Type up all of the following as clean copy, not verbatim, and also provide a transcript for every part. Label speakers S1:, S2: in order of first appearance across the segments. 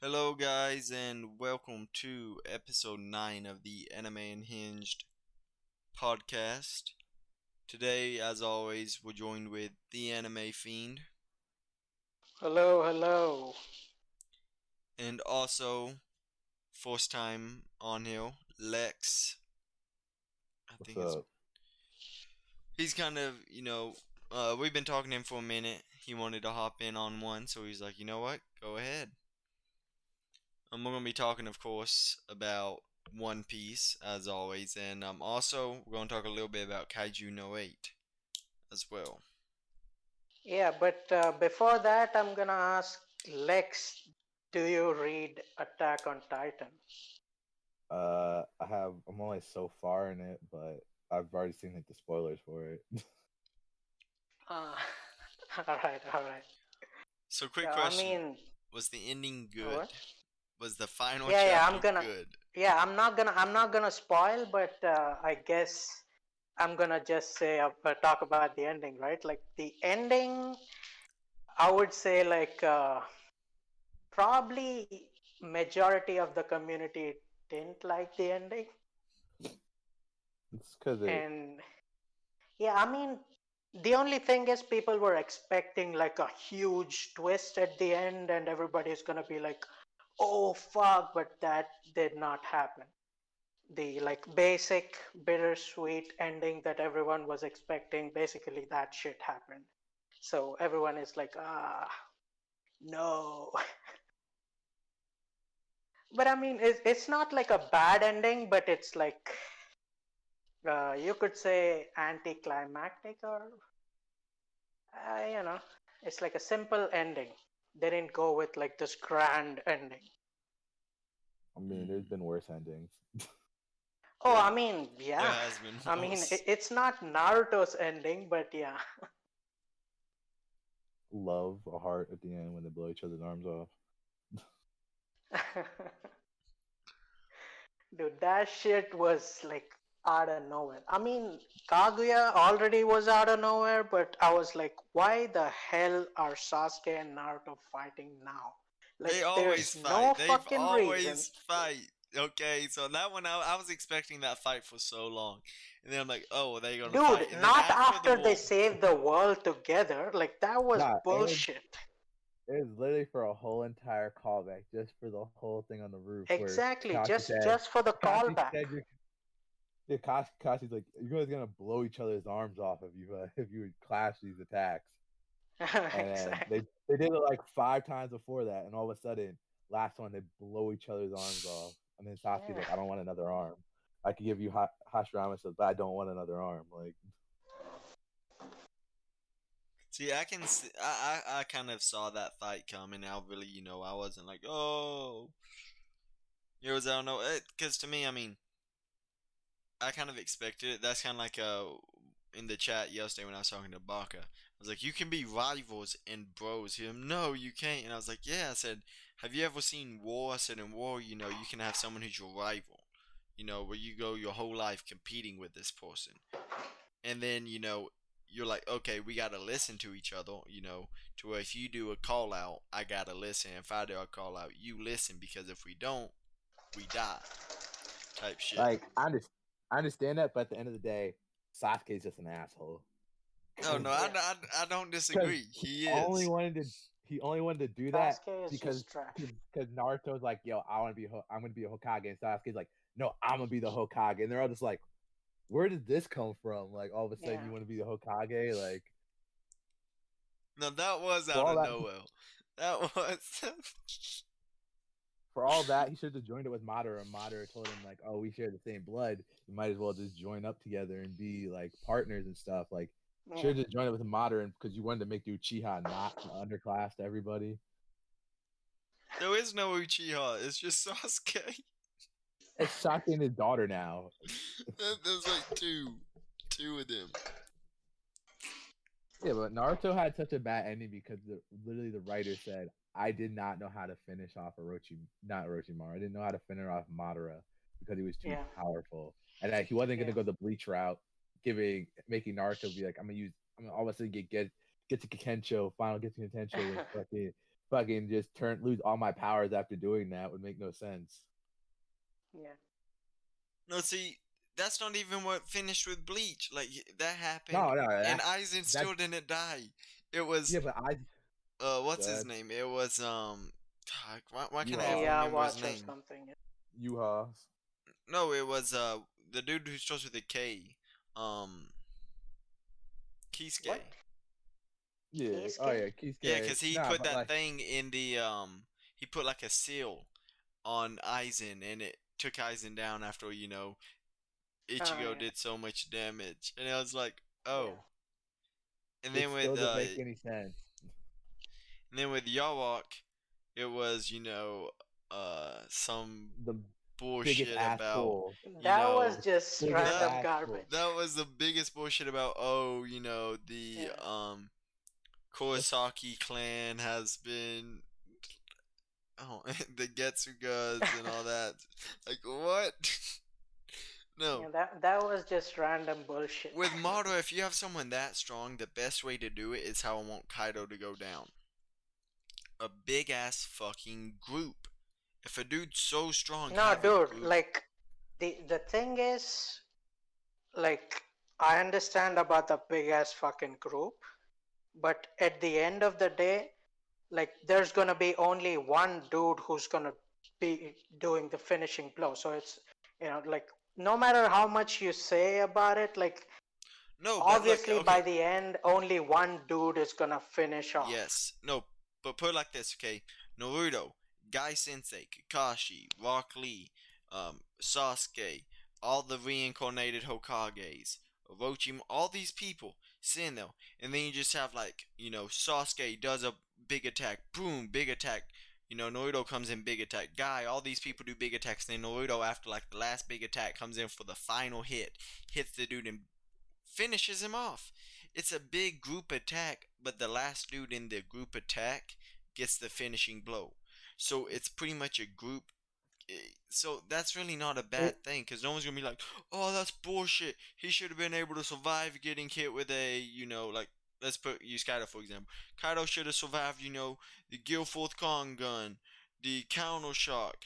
S1: Hello, guys, and welcome to episode 9 of the Anime Unhinged podcast. Today, as always, we're joined with the Anime Fiend
S2: Hello, hello.
S1: and also, first time on here, Lex. I
S3: What's
S1: think it's.
S3: up?
S1: He's kind of, we've been talking to him for a minute. He wanted to hop in on one, so he's like, you know what? Go ahead. We're going to be talking, of course, about One Piece, as always, and also, we're going to talk a little bit about Kaiju no 8 as well.
S2: Yeah, but before that, I'm gonna ask Lex, do you read Attack on Titan?
S3: I'm only so far in it, but I've already seen like the spoilers for it.
S2: Ah, all right, all right.
S1: So, quick
S2: Yeah, I
S1: question:
S2: mean,
S1: was the ending good?
S2: what?
S1: Was the final
S2: Yeah, yeah.
S1: chapter good?
S2: I'm not gonna spoil, but I guess I'm gonna just say talk about the ending, right? Like the ending, I would say probably majority of the community didn't like the ending,
S3: It's because it.
S2: and yeah, I mean, the only thing is people were expecting like a huge twist at the end, and everybody's gonna be like, "Oh fuck!" But that did not happen. The like basic bittersweet ending that everyone was expecting, basically that shit happened. So everyone is like, "Ah, no." But I mean, it's not like a bad ending, but it's like you could say anticlimactic, or you know, it's like a simple ending. They didn't go with like this grand ending.
S3: I mean, there's been worse endings.
S2: Oh,
S1: Yeah,
S2: I mean,
S1: there
S2: yeah.
S1: has been
S2: I mean,
S1: worse.
S2: it's not Naruto's ending, but yeah.
S3: Love a heart at the end when they blow each other's arms off.
S2: Dude, that shit was like out of nowhere. I mean, Kaguya already was out of nowhere, but I was like, why the hell are Sasuke and Naruto fighting now? Like,
S1: They always
S2: there's no
S1: fight. They've
S2: fucking reason.
S1: always fight. Okay, so that one I was expecting that fight for so long, and then I'm like, oh, they're gonna
S2: Dude,
S1: fight, and then
S2: not
S1: after the
S2: after they
S1: war,
S2: saved the world together. Like, that was
S3: Nah,
S2: bullshit.
S3: it was literally for a whole entire callback, just for the whole thing on the roof where
S2: Exactly,
S3: Kashi
S2: just
S3: said,
S2: just for the
S3: Kashi
S2: callback.
S3: said, Kashi's like, you guys gonna blow each other's arms off if you would clash these attacks. And then
S2: Exactly.
S3: they did it like 5 times before that, and all of a sudden, last one they blow each other's arms off, and then Sasuke's
S2: Yeah.
S3: like, "I don't want another arm. I could give you Hashirama says, but I don't want another arm." Like,
S1: see, I can see, I kind of saw that fight coming. I really, I wasn't like, oh, I don't know, because to me, I mean, I kind of expected it. That's kind of like in the chat yesterday when I was talking to Baka. I was like, you can be rivals and bros here. No, you can't. And I was like, yeah. I said, have you ever seen war? I said, in war, you can have someone who's your rival. Where you go your whole life competing with this person. And then, you're like, okay, we got to listen to each other, to where if you do a call out, I got to listen. If I do a call out, you listen because if we don't, we die type shit.
S3: like I understand that, but at the end of the day, Sasuke's just an asshole.
S1: Oh no,
S2: Yeah.
S1: I don't
S3: Because
S1: disagree. He
S3: only
S1: is.
S3: wanted to he only wanted to do that
S2: Sasuke is
S3: because
S2: just trash.
S3: because Naruto's like, "Yo, I'm gonna be a Hokage," and Sasuke's like, "No, I'm gonna be the Hokage," and they're all just like, "Where did this come from? Like, all of a sudden,
S2: Yeah.
S3: you want to be the Hokage?" Like,
S1: No, that was
S3: for
S1: out
S3: all
S1: of
S3: that
S1: nowhere. That was.
S3: for all that, he should have joined it with Madara. And Madara told him like, "Oh, we share the same blood. You might as well just join up together and be like partners and stuff." Like,
S2: Yeah.
S3: should have just joined it with Madara because you wanted to make the Uchiha not underclass to everybody.
S1: There is no Uchiha. It's just Sasuke.
S3: It's Sasuke and his daughter now.
S1: There's like two of them.
S3: Yeah, but Naruto had such a bad ending because literally the writer said, "I did not know how to finish off not Orochimaru. I didn't know how to finish off Madara because he was too
S2: Yeah.
S3: powerful, and that he wasn't
S2: Yeah.
S3: gonna go the bleach route, making Naruto be like, I'm gonna all of a sudden get to Kikensho, final get to Kikensho with fucking fucking just lose all my powers after doing that would make no sense.
S2: Yeah.
S1: No, see, that's not even what finished with Bleach. Like that happened,
S3: No, no,
S1: and Aizen
S3: that
S1: still didn't die. It was
S3: yeah, but I
S1: what's his
S3: uh,
S1: name? It was why can't I even
S3: Yuha,
S2: Yeah,
S1: remember his
S2: watch or
S1: name?
S2: something.
S3: Yuha,
S1: No, it was the dude who starts with a K. Um,
S2: What?
S1: Kisuke.
S3: yeah, oh
S2: Keisuke?
S3: yeah,
S1: Yeah,
S3: Kisuke.
S1: cause he
S3: Nah,
S1: put
S3: but
S1: that
S3: like,
S1: thing in the he put like a seal on Aizen, and it took Aizen down after
S2: Oh
S1: Ichigo
S2: yeah.
S1: did so much damage, and I was like,
S2: Yeah.
S1: oh. And
S3: it
S1: then
S3: still doesn't make any sense.
S1: Yawok, it was some
S3: The biggest
S1: bullshit
S3: ass
S1: about
S3: pull,
S1: you
S2: That was
S1: know
S3: the
S2: just
S3: biggest
S1: that
S2: random
S3: ass pull.
S2: garbage.
S1: that was the biggest bullshit about the
S2: Yeah.
S3: That's
S1: Kurosaki clan has been the Getsugas and all that. Like what? No.
S2: Yeah, that was just random bullshit.
S1: With Madara, if you have someone that strong, the best way to do it is how I want Kaido to go down. A big ass fucking group. If a dude's so strong,
S2: No,
S1: have a
S2: dude,
S1: group.
S2: like the thing is, like, I understand about the big ass fucking group, but at the end of the day, like, there's gonna be only one dude who's gonna be doing the finishing blow. So it's, like, no matter how much you say about it, like,
S1: No, but look,
S2: obviously by
S1: okay.
S2: the end, only one dude is gonna finish off.
S1: Yes. No, but put it like this, okay? Naruto, Guy Sensei, Kakashi, Rock Lee, Sasuke, all the reincarnated Hokages, Orochimaru, all these people sitting there. And then you just have, like, Sasuke does a big attack, boom, big attack. Naruto comes in, big attack. Guy, all these people do big attacks. Then Naruto, after, like, the last big attack, comes in for the final hit, hits the dude and finishes him off. It's a big group attack, but the last dude in the group attack gets the finishing blow. So it's pretty much a group. So that's really not a bad
S3: it.
S1: thing, because no one's gonna be like, "Oh, that's bullshit. He should have been able to survive getting hit with a, like, use Kaido for example. Kaido should have survived, the Gilforth Kong gun, the counter shock,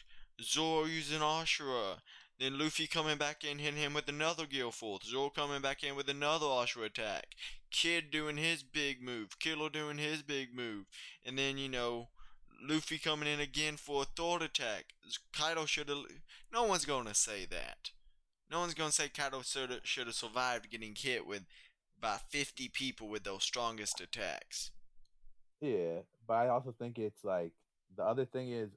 S1: Zoro using Ashura, then Luffy coming back in, hitting him with another Gilforth, Zoro coming back in with another Ashura attack, Kid doing his big move, Killer doing his big move, and then Luffy coming in again for a third attack. Kaido should have. No one's gonna say that. No one's gonna say Kaido should have survived getting hit with by 50 people with those strongest attacks.
S3: Yeah, but I also think it's like the other thing is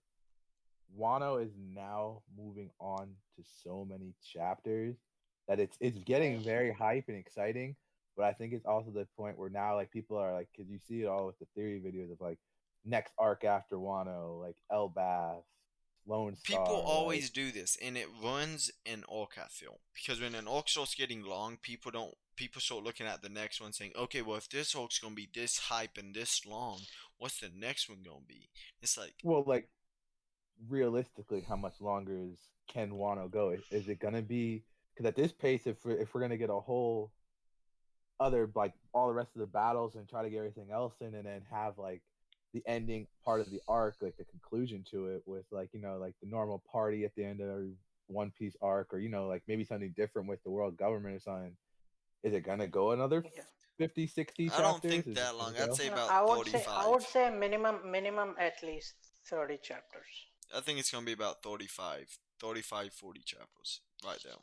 S3: Wano is now moving on to so many chapters that it's
S2: Right.
S3: getting very hype and exciting. But I think it's also the point where now like people are like, because you see it all with the theory videos of like next arc after Wano, like Elbaf, Lone
S1: People
S3: Star, like
S1: always do this, and it runs an arc. I feel because when an arc starts getting long, people don't. People start looking at the next one, saying, "Okay, well, if this arc's gonna be this hype and this long, what's the next one gonna be?" It's like,
S3: well, like realistically, how much longer can Wano go? Is it gonna be because at this pace, if we're gonna get a whole other like all the rest of the battles and try to get everything else in and then have like the ending part of the arc, like the conclusion to it with like like the normal party at the end of every One Piece arc, or like maybe something different with the world government or something. Is it gonna go another
S2: Yeah.
S3: 50, 60
S1: I don't
S3: chapters?
S1: think
S3: Is it
S1: that
S3: gonna
S1: long. I'd
S3: go?
S1: say
S2: No,
S1: about
S2: I would say
S1: 35.
S2: minimum at least 30 chapters.
S1: I think it's gonna be about 35, 35, 40 chapters right there.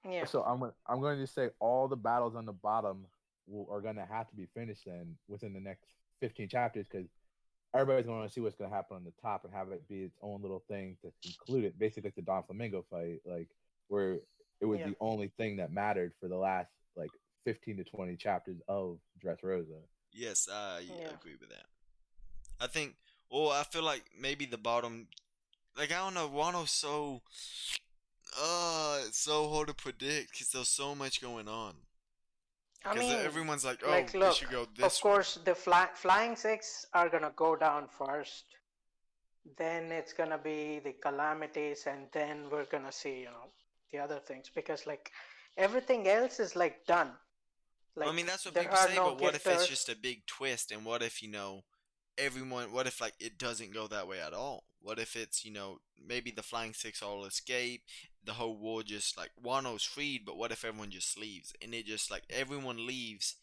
S2: Yeah.
S3: So I'm going to say all the battles on the bottom are going to have to be finished then within the next 15 chapters, because everybody's going to see what's going to happen on the top and have it be its own little thing to conclude it. Basically, like the Don Flamingo fight, like where it was
S2: Yeah.
S3: the only thing that mattered for the last like 15 to 20 chapters of Dressrosa.
S1: Yes, I
S2: Yeah.
S1: agree with that. I think. Well, I feel like maybe the bottom. Like I don't know. Wano's it's so hard to predict because there's so much going on.
S2: I
S1: Because
S2: mean,
S1: everyone's like, oh,
S2: like,
S1: it should
S2: look,
S1: go
S2: of
S1: this way.
S2: course, the flying six are gonna go down first. Then it's gonna be the calamities, and then we're gonna see, the other things, because like everything else is like done.
S1: Well, I
S2: Like
S1: mean, that's what
S2: there
S1: people
S2: are
S1: say,
S2: no
S1: but what if it's
S2: gifters.
S1: just a big twist? And what if, everyone, what if like it doesn't go that way at all? What if it's, maybe the Flying Six all escape, the whole war just like Wano's freed, but what if everyone just leaves and it just like everyone leaves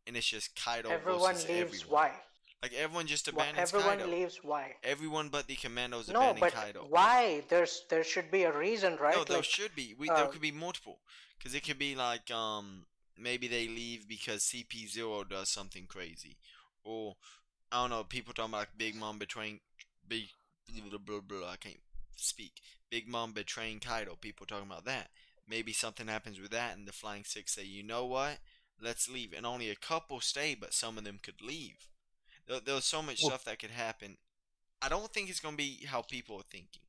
S1: and it's just Kaido versus
S2: Everyone leaves.
S1: everyone.
S2: Why?
S1: Like everyone just abandons
S2: Everyone
S1: Kaido.
S2: leaves. Why?
S1: Everyone but the commandos
S2: No,
S1: abandon
S2: but
S1: Kaido.
S2: why? There should be a reason,
S1: No,
S2: right?
S1: there
S2: Like,
S1: should be. There
S2: uh,
S1: could be multiple, because it could be like maybe they leave because CP0 does something crazy, or I don't know. People talking about like Big Mom betraying big blah blah blah. I can't speak. Big Mom betraying Kaido. People talking about that. Maybe something happens with that, and the Flying Six say, you know what? Let's leave, and only a couple stay, but some of them could leave. There's so much
S3: Well,
S1: stuff that could happen. I don't think it's gonna be how people are thinking.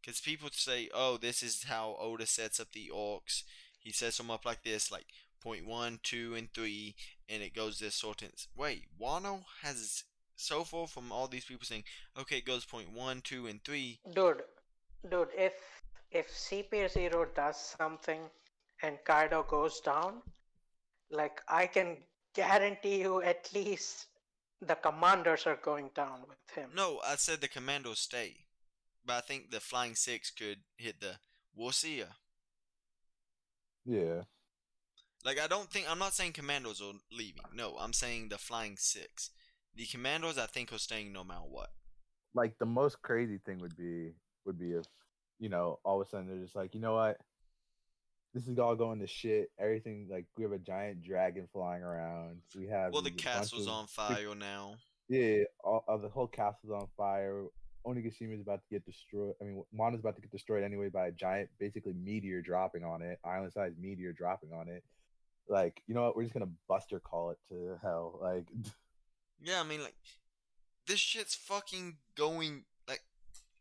S1: Because people say, oh, this is how Oda sets up the orcs. He sets them up like this, like point one, two, and three, and it goes this sort of. Wait, Wano has so far from all these people saying, okay, it goes point one, two, and three.
S2: dude, dude, if CP0 does something and Kaido goes down, like I can guarantee you at least the commanders are going down with him.
S1: No, I said the commandos stay, but I think the Flying Six could hit the. We'll see ya.
S3: yeah.
S1: Like I don't think I'm not saying commandos are leaving. No, I'm saying the Flying Six. The commandos I think are staying no matter what.
S3: Like the most crazy thing would be if all of a sudden they're just like, you know what, this is all going to shit. Everything, like, we have a giant dragon flying around. We have
S1: Well, the
S3: these a bunch
S1: castle's
S3: of
S1: on fire now.
S3: yeah, the whole castle's on fire. Onigashima is about to get destroyed. I mean, Mona's about to get destroyed anyway by a giant, basically meteor dropping on it, island-sized meteor dropping on it. Like, you know what? We're just gonna Buster call it to hell. Like,
S1: Yeah, I mean, like, this shit's fucking going. Like,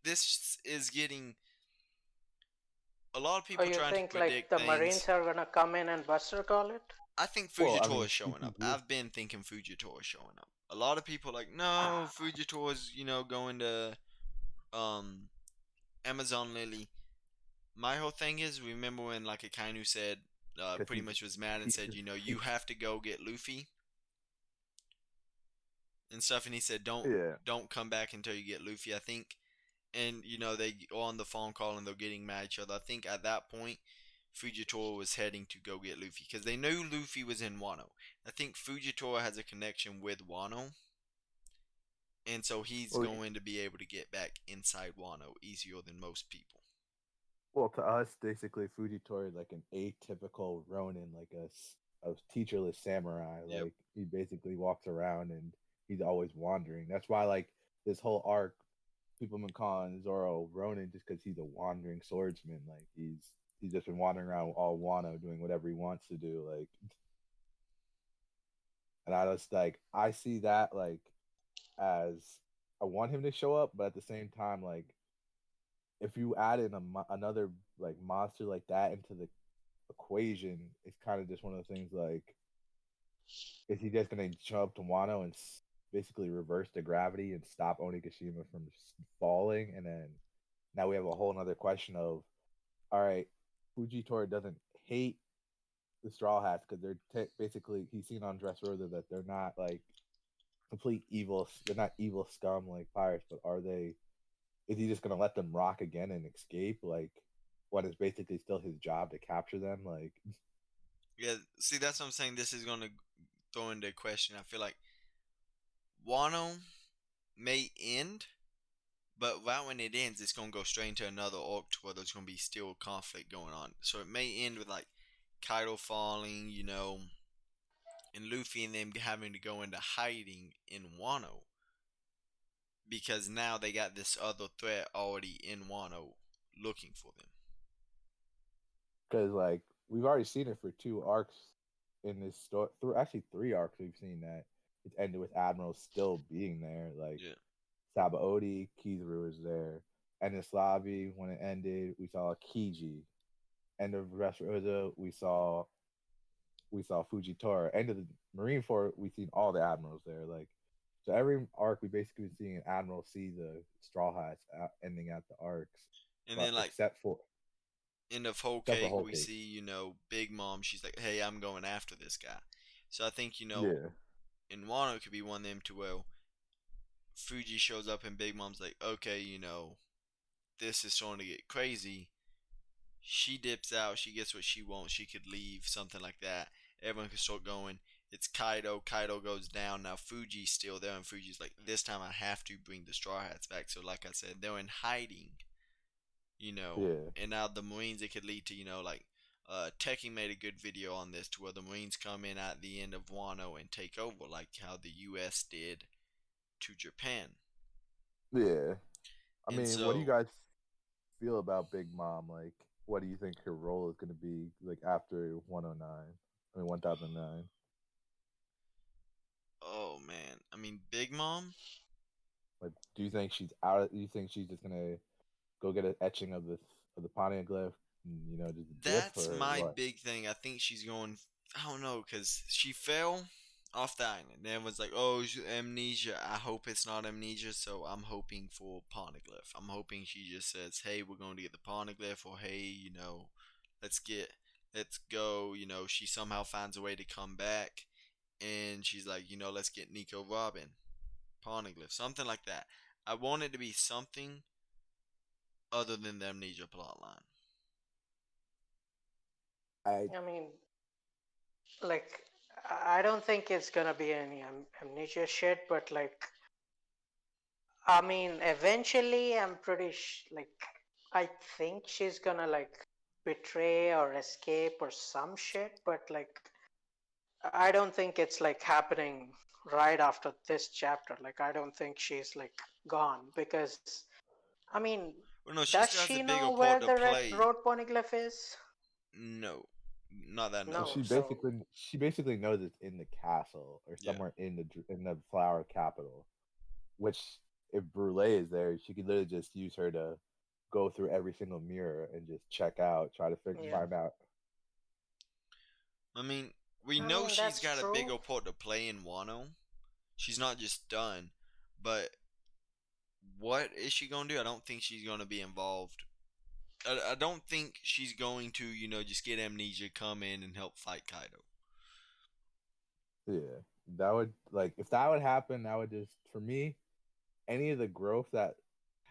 S1: this is getting. A lot of
S2: Or
S1: people
S2: you
S1: trying to
S2: think like
S1: predict
S2: the
S1: things.
S2: Marines are gonna come in and Buster call it?
S1: I think
S3: well, I
S1: Fujitora
S3: mean,
S1: is showing up.
S3: CP0.
S1: I've been thinking Fujitora is showing up. A lot of people are like, no,
S2: Ah,
S1: Fujitori's, going to um Amazon Lily. My whole thing is, remember when like Akainu said,
S3: Because
S1: pretty much was mad and
S3: he's
S1: said, you have to go get Luffy and stuff, and he said,
S3: yeah.
S1: don't come back until you get Luffy. I think, and they are on the phone call and they're getting mad at each other. I think at that point, Fujitora was heading to go get Luffy because they knew Luffy was in Wano. I think Fujitora has a connection with Wano, and so he's
S3: Well,
S1: going to be able to get back inside Wano easier than most people.
S3: well, to us, basically, Fujitora is like an atypical Ronin, like a teacherless samurai.
S1: Yep.
S3: Like, he basically walks around and he's always wandering. That's why, like, this whole arc, people have been calling Zoro Ronin just because he's a wandering swordsman. Like, he's just been wandering around all Wano doing whatever he wants to do. Like, and I just like I see that like as I want him to show up, but at the same time, like, if you add in another like monster like that into the equation, it's kind of just one of the things like, is he just going to jump to Wano and basically reverse the gravity and stop Onigashima from falling? And then now we have a whole other question of, all right, Fujitora doesn't hate the Straw Hats because they're basically, he's seen on Dressrosa that they're not like complete evil. They're not evil scum like pirates, but are they? Is he just gonna let them rock again and escape? Like, what is basically still his job to capture them? Like,
S1: Yeah, see, that's what I'm saying. This is going to throw into a question. I feel like Wano may end, but right when it ends, it's going to go straight into another arc where there's going to be still conflict going on. So it may end with like Kaido falling, and Luffy and them having to go into hiding in Wano because now they got this other threat already in Wano looking for them.
S3: because like we've already seen it for 2 arcs in this story. Through actually 3 arcs, we've seen that it's ended with Admiral still being there. Like,
S1: Yeah.
S3: Sabaody, Kizaru is there. Enislavi, when it ended, we saw Kiji. End of Dressrosa, we saw Fujitora. End of the Marineford, we've seen all the admirals there. Like, so every arc, we basically been seeing an admiral see the Straw Hats ending at the arcs,
S1: And
S3: but
S1: then like end of Whole
S3: except for
S1: Cake,
S3: Whole
S1: we
S3: Cake.
S1: see, Big Mom, she's like, hey, I'm going after this guy. So I think,
S3: Yeah,
S1: in Wano it could be one of them to, well, Fuji shows up and Big Mom's like, okay, this is starting to get crazy. She dips out. She gets what she wants. She could leave, something like that. Everyone can start going. It's Kaido. Kaido goes down. Now Fuji's still there, and Fuji's like, this time I have to bring the Straw Hats back. So, like I said, they're in hiding,
S3: Yeah,
S1: and now the Marines, it could lead to, like, Teki made a good video on this to where the Marines come in at the end of Wano and take over, like how the U.S. did to Japan.
S3: yeah. I
S1: And
S3: mean, what do you
S1: so,
S3: guys feel about Big Mom? Like, what do you think her role is going to be like after 109? I mean, 1009.
S1: oh man, I mean, Big Mom,
S3: Like, do you think she's out? Do you think she's just gonna go get an etching of the Poneglyph and just dip
S1: that's
S3: or
S1: my
S3: what?
S1: big thing. I think she's going. I don't know, cause she fell off the island. And everyone's like, "Oh, amnesia." I hope it's not amnesia. So I'm hoping for Poneglyph. I'm hoping she just says, "Hey, we're going to get the Poneglyph," or "Hey, let's get, let's go." She somehow finds a way to come back, and she's like, "Let's get Nico Robin, Poneglyph, something like that." I want it to be something other than the amnesia plotline.
S3: I
S2: I mean, like, I don't think it's gonna be any amnesia shit, but like, I mean, eventually, I'm pretty like, I think she's gonna like betray or escape or some shit, but like, I don't think it's like happening right after this chapter. Like, I don't think she's like gone because, I mean,
S1: Well, no, she
S2: does
S1: still has a
S2: she
S1: bigger
S2: know where
S1: part to
S2: the red
S1: play.
S2: road poneglyph is?
S1: No, not that I
S3: well,
S1: know
S2: No,
S3: she
S1: of.
S2: so
S3: basically she basically knows it's in the castle or
S1: Yeah.
S3: somewhere in the flower capital. Which, if Brule is there, she could literally just use her to go through every single mirror and just check out, try to
S2: yeah.
S3: find out.
S1: I mean, we
S2: I
S1: know
S2: mean,
S1: she's
S2: that's
S1: got a
S2: true.
S1: bigger part to play in Wano. She's not just done, but what is she gonna do? I don't think she's gonna be involved. I don't think she's going to, just get amnesia, come in and help fight Kaido.
S3: Yeah, that would like if that would happen, that would just for me any of the growth that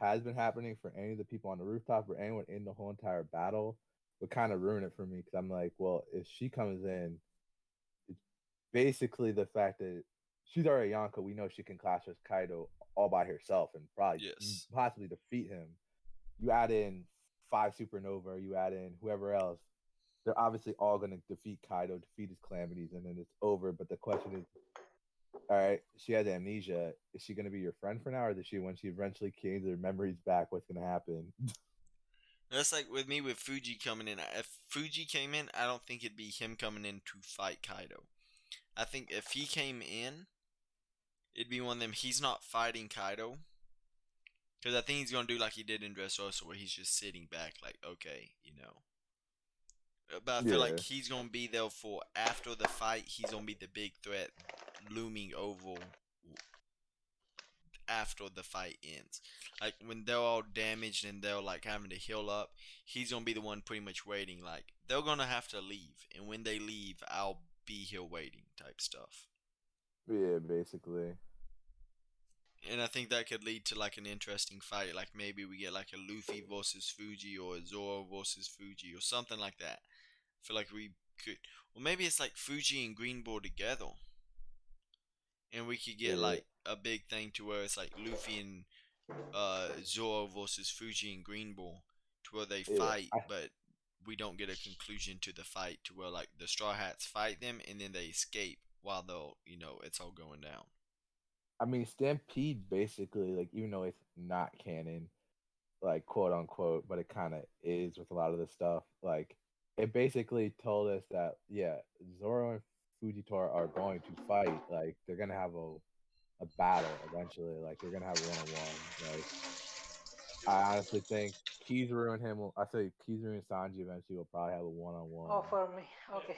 S3: has been happening for any of the people on the rooftop or anyone in the whole entire battle would kind of ruin it for me because I'm like, well, if she comes in, it's basically the fact that she's already Yonko. We know she can clash with Kaido all by herself and probably
S1: Yes.
S3: possibly defeat him. You add in five Supernova, you add in whoever else, they're obviously all going to defeat Kaido, defeat his calamities, and then it's over. But the question is, all right, she has amnesia. Is she going to be your friend for now, or is she, when she eventually gains her memories back, what's going to happen?
S1: That's like with me with Fuji coming in. If Fuji came in, I don't think it'd be him coming in to fight Kaido. I think if he came in, it'd be one of them. He's not fighting Kaido. Because I think he's going to do like he did in Dressrosa, where he's just sitting back, like, okay. But I feel like
S3: Yeah,
S1: he's going to be there for after the fight. He's going to be the big threat looming over after the fight ends. Like, when they're all damaged and they're like having to heal up, he's going to be the one pretty much waiting. Like, they're going to have to leave. And when they leave, I'll be here waiting type stuff.
S3: yeah, basically.
S1: And I think that could lead to like an interesting fight. Like maybe we get like a Luffy versus Fuji or a Zoro versus Fuji or something like that. I feel like we could, or maybe it's like Fuji and Green Bull together, and we could get
S3: Yeah,
S1: like a big thing to where it's like Luffy and Zoro versus Fuji and Green Bull, to where they
S3: yeah.
S1: fight, but we don't get a conclusion to the fight to where like the Straw Hats fight them and then they escape while they'll it's all going down.
S3: I mean, Stampede basically, like, even though it's not canon, like quote unquote, but it kind of is with a lot of the stuff. Like, it basically told us that yeah, Zoro and Fujitora are going to fight. Like, they're gonna have a battle eventually. Like, they're gonna have a 1-on-1. Like, I honestly think Kizaru and him. I say Kizaru and Sanji eventually will probably have a 1-on-1.
S2: Oh, for me. Okay.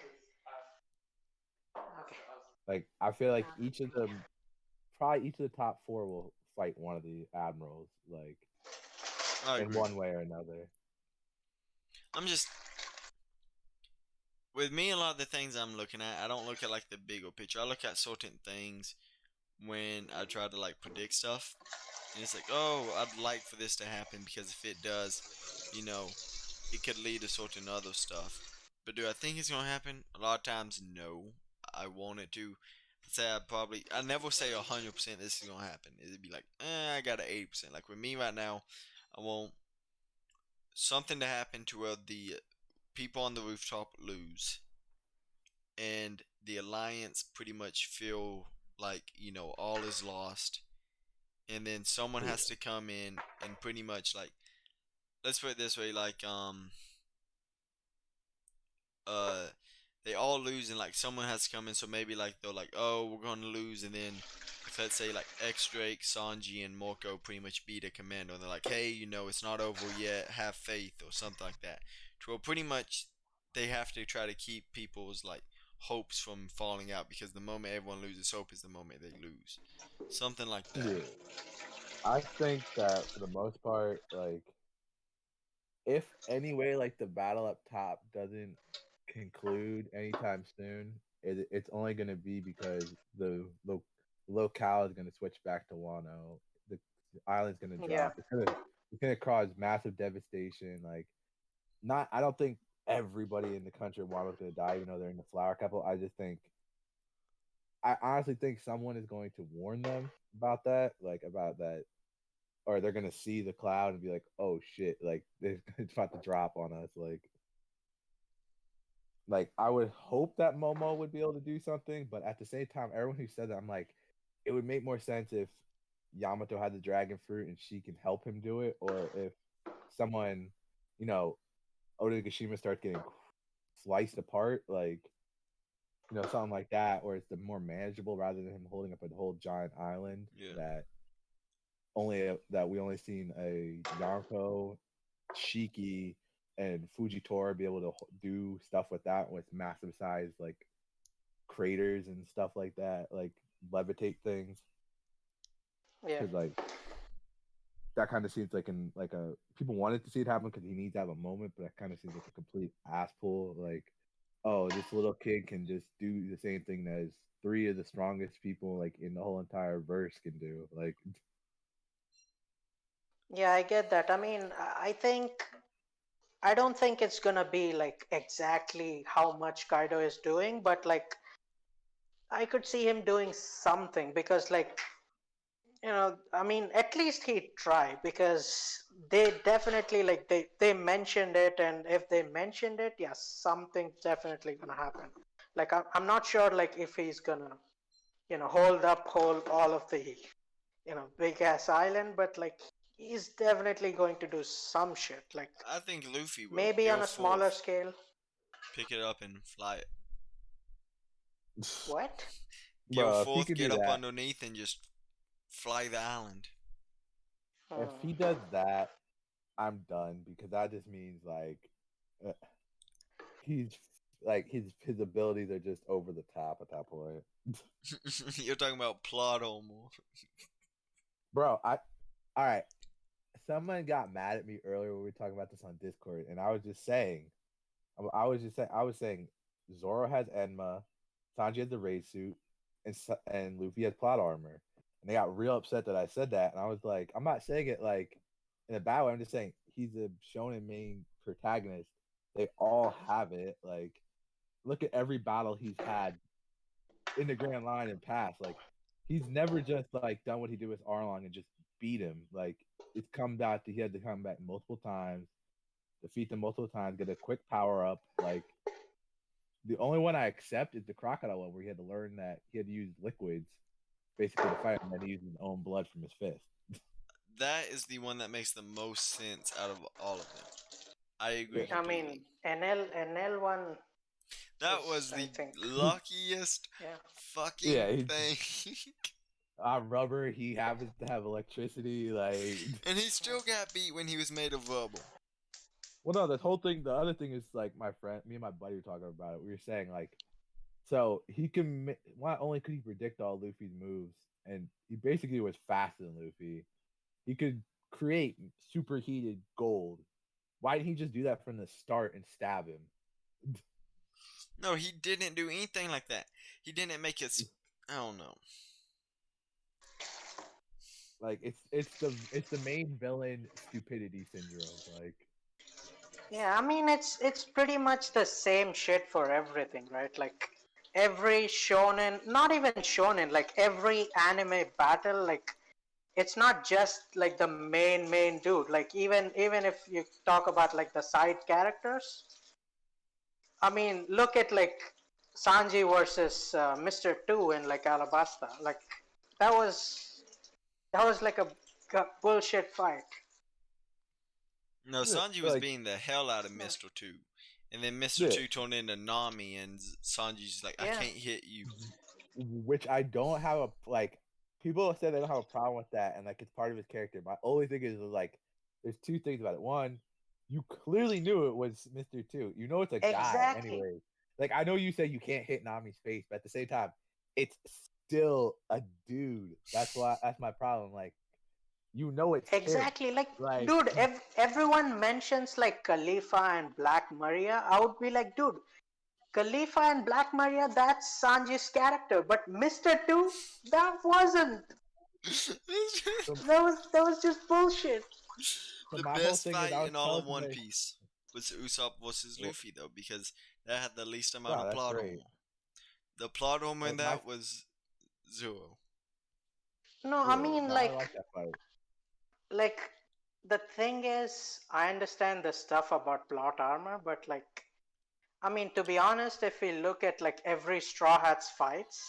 S2: Okay.
S3: Like, I feel like each of them, probably each of the top four will fight one of the admirals. Like,
S1: I
S3: in
S1: agree.
S3: one way or another.
S1: I'm just with me, a lot of the things I'm looking at, I don't look at like the bigger picture. I look at certain things when I try to like predict stuff, and it's like, oh, I'd like for this to happen because if it does, you know, it could lead to certain other stuff. But do I think it's gonna happen? A lot of times, no. I want it to. I'd say I never say 100% this is gonna happen. It'd be like, I got an 80%. Like with me right now, I want something to happen to where the people on the rooftop lose, and the alliance pretty much feel like all is lost, and then someone has to come in and pretty much like, let's put it this way, like uh they all lose and like someone has to come in, so maybe like they're like, oh, we're gonna lose, and then if let's say like X Drake, Sanji, and Morko pretty much beat a commando, and they're like, hey, it's not over yet, have faith, or something like that. To where pretty much they have to try to keep people's like hopes from falling out, because the moment everyone loses hope is the moment they lose. Something like that.
S3: Yeah, I think that for the most part, like if anyway, like the battle up top doesn't conclude anytime soon, it's only going to be because the locale is going to switch back to Wano. The island's going to
S2: Yeah.
S3: drop. It's gonna cause massive devastation. Like, not I don't think everybody in the country of Wano is going to die, even though they're in the flower capital. I honestly think someone is going to warn them about that, or they're gonna see the cloud and be like, "Oh shit!" Like it's about to drop on us. Like I would hope that Momo would be able to do something, but at the same time, everyone who said that, I'm like, it would make more sense if Yamato had the dragon fruit and she can help him do it, or if someone, you know, Onigashima starts getting sliced apart, like something like that, or it's the more manageable rather than him holding up a whole giant island
S1: Yeah.
S3: that we only seen a Yonko, Shiki, and Fujitora be able to do stuff with that with massive size like craters and stuff like that, like levitate things.
S2: Yeah.
S3: Because like that kind of seems like a people wanted to see it happen because he needs to have a moment, but that kind of seems like a complete ass pull. Like, oh, this little kid can just do the same thing as three of the strongest people like in the whole entire verse can do. Like,
S2: Yeah, I get that. I mean, I don't think it's gonna be like exactly how much Kaido is doing, but like I could see him doing something because like I mean, at least he'd try because they definitely like they mentioned it, and if they mentioned it, yeah, something's definitely gonna happen. Like I'm not sure like if he's gonna hold all of the big ass island, but like he's definitely going to do some shit, like
S1: I think Luffy will
S2: maybe
S1: go
S2: on a smaller
S1: forth,
S2: scale.
S1: pick it up and fly it.
S2: What?
S1: Go
S3: bro, if he
S1: forth,
S3: could
S1: get
S3: do
S1: up
S3: that,
S1: underneath, and just fly the island.
S3: if
S2: Hmm.
S3: he does that, I'm done because that just means like uh, he's like his abilities are just over the top at that point.
S1: You're talking about plot almost.
S3: Bro, all right. Someone got mad at me earlier when we were talking about this on Discord, and I was saying Zoro has Enma, Sanji has the raid suit, and Luffy has plot armor. And they got real upset that I said that, and I was like, I'm not saying it like in a bad way. I'm just saying he's a shonen main protagonist. They all have it. Like, look at every battle he's had in the Grand Line and past. Like, he's never just like done what he did with Arlong and just beat him. Like, it's come back to he had to come back multiple times, defeat them multiple times, get a quick power up. Like, the only one I accept is the crocodile one, where he had to learn that he had to use liquids basically to fight him, and then he used his own blood from his fist.
S1: That is the one that makes the most sense out of all of them. I agree
S3: Yeah,
S2: I
S1: completely.
S2: mean, NL one
S1: That
S2: is,
S1: was
S2: I
S1: the
S2: think,
S1: luckiest
S2: yeah.
S1: fucking
S3: yeah.
S1: thing.
S3: On rubber, he happens to have electricity. Like,
S1: And he still got beat when he was made of rubble.
S3: well, no, this whole thing. The other thing is like me and my buddy were talking about it. We were saying like, so he can not only could he predict all Luffy's moves, and he basically was faster than Luffy. He could create superheated gold. Why didn't he just do that from the start and stab him?
S1: No, he didn't do anything like that. He didn't make it. I don't know.
S3: Like it's the main villain stupidity syndrome. Like
S2: Yeah, I mean it's pretty much the same shit for everything, right? Like every shonen, not even shonen, like every anime battle, like it's not just like the main dude. Like even if you talk about like the side characters, I mean, look at like Sanji versus Mr. Two in like Alabasta. Like that was that was like a bullshit fight.
S1: No,
S3: yeah,
S1: Sanji was
S3: like
S1: beating the hell out of Mr. Two, and then Mr.
S3: yeah,
S1: Two turned into Nami, and Sanji's like, "I
S2: Yeah,
S1: can't hit you."
S3: which I don't have a like. People say they don't have a problem with that, and like it's part of his character. My only thing is like, there's two things about it. One, you clearly knew it was Mister Two. You know it's a guy
S2: exactly.
S3: anyway. Like I know you say you can't hit Nami's face, but at the same time, it's still a dude. That's my problem. Like you know it's him.
S2: Exactly. Like,
S3: Like
S2: dude, everyone mentions like Khalifa and Black Maria. I would be like, dude, Khalifa and Black Maria, that's Sanji's character. But Mr. Two, that wasn't.
S3: so,
S2: That was just bullshit.
S3: so
S1: The
S3: my whole
S1: best
S3: thing is
S1: fight
S3: I was
S1: in all
S3: telling
S1: of One
S3: somebody,
S1: Piece was Usopp versus
S3: well,
S1: Luffy, though, because that had the least amount
S3: wow,
S1: of
S3: that's
S1: plot
S3: great.
S1: armor. The plot armor in
S3: But my
S1: that was Zoro.
S2: No, I
S3: yeah,
S2: mean
S3: no, I like that fight.
S2: like the thing is, I understand the stuff about plot armor, but like, I mean, to be honest, if we look at like every Straw Hats fights,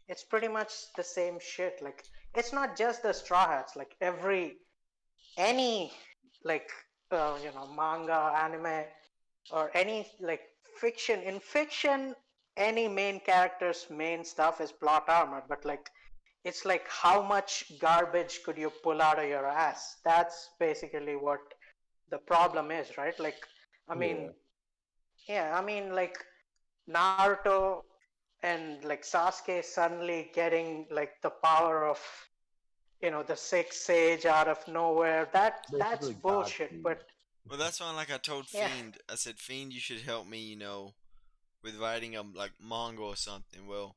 S2: it's pretty much the same shit. Like, it's not just the Straw Hats. Like any like manga, anime, or any like fiction. In fiction, any main character's main stuff is plot armor, but like it's like how much garbage could you pull out of your ass? That's basically what the problem is, right? Like, I
S3: Yeah,
S2: mean, yeah, I mean, like Naruto and like Sasuke suddenly getting like the power of the sixth sage out of nowhere. That's
S3: basically God
S2: bullshit.
S3: speed.
S2: But
S1: Well, that's why, like, I told
S2: yeah,
S1: Fiend, I said, Fiend, you should help me, with writing a like manga or something. Well,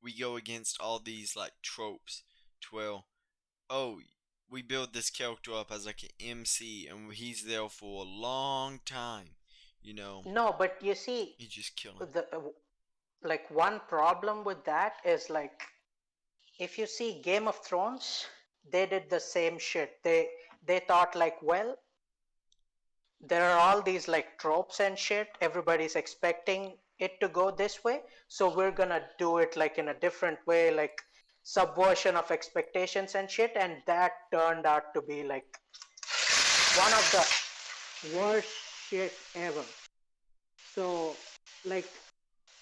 S1: we go against all these like tropes. To well, oh, we build this character up as like an MC, and he's there for a long time. You know,
S2: no, but you see,
S1: you just kill him.
S2: the like one problem with that is like if you see Game of Thrones, they did the same shit. They thought like, well, there are all these like tropes and shit. Everybody's expecting it to go this way, so we're gonna do it like in a different way, like subversion of expectations and shit. And that turned out to be like one of the worst shit ever. So, like,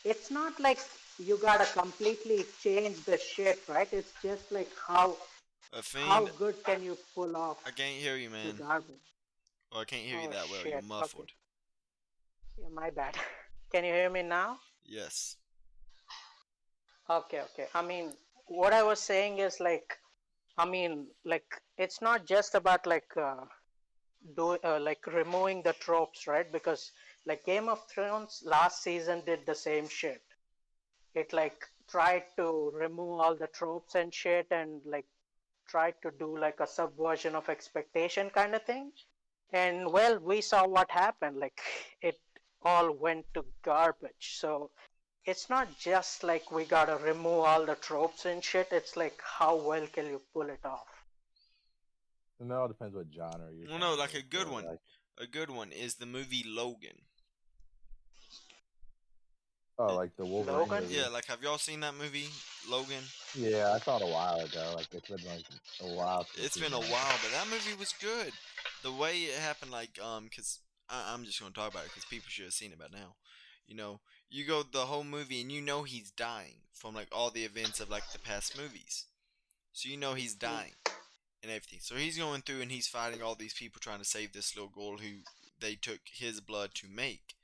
S2: it's not like you gotta completely change the shit, right? It's just like how
S1: Fiend,
S2: good can you pull off
S1: I can't hear you,
S2: the
S1: man.
S2: garbage?
S1: Or I can't hear you
S2: Oh
S1: that well. You're
S2: shit. Okay.
S1: muffled.
S2: Yeah, my bad. Can you hear me now?
S1: Yes.
S2: Okay, okay. I mean, what I was saying is like, I mean, like it's not just about like like removing the tropes, right? Because like Game of Thrones last season did the same shit. It like tried to remove all the tropes and shit and like tried to do like a subversion of expectation kind of thing. And well, we saw what happened. Like it all went to garbage. So it's not just like we gotta remove all the tropes and shit. It's like how well can you pull it off?
S3: And it all depends what genre you're
S1: Well,
S3: trying
S1: no,
S3: to
S1: like
S3: go
S1: a good
S3: for.
S1: one.
S3: Like,
S1: A good one is the movie Logan.
S3: oh,
S1: It,
S3: like the Wolverine
S2: Logan?
S1: yeah,
S3: movie.
S1: like have y'all seen that movie Logan?
S3: Yeah, I saw it a while ago. Like it's been like a while since I've
S1: It's
S3: seen
S1: been a
S3: that.
S1: while, but that movie was good. The way it happened, like, cause I'm just gonna talk about it, cause people should have seen it by now. You know, you go the whole movie and you know he's dying from like all the events of like the past movies, so you know he's dying and everything. So he's going through and he's fighting all these people trying to save this little girl who they took his blood to make.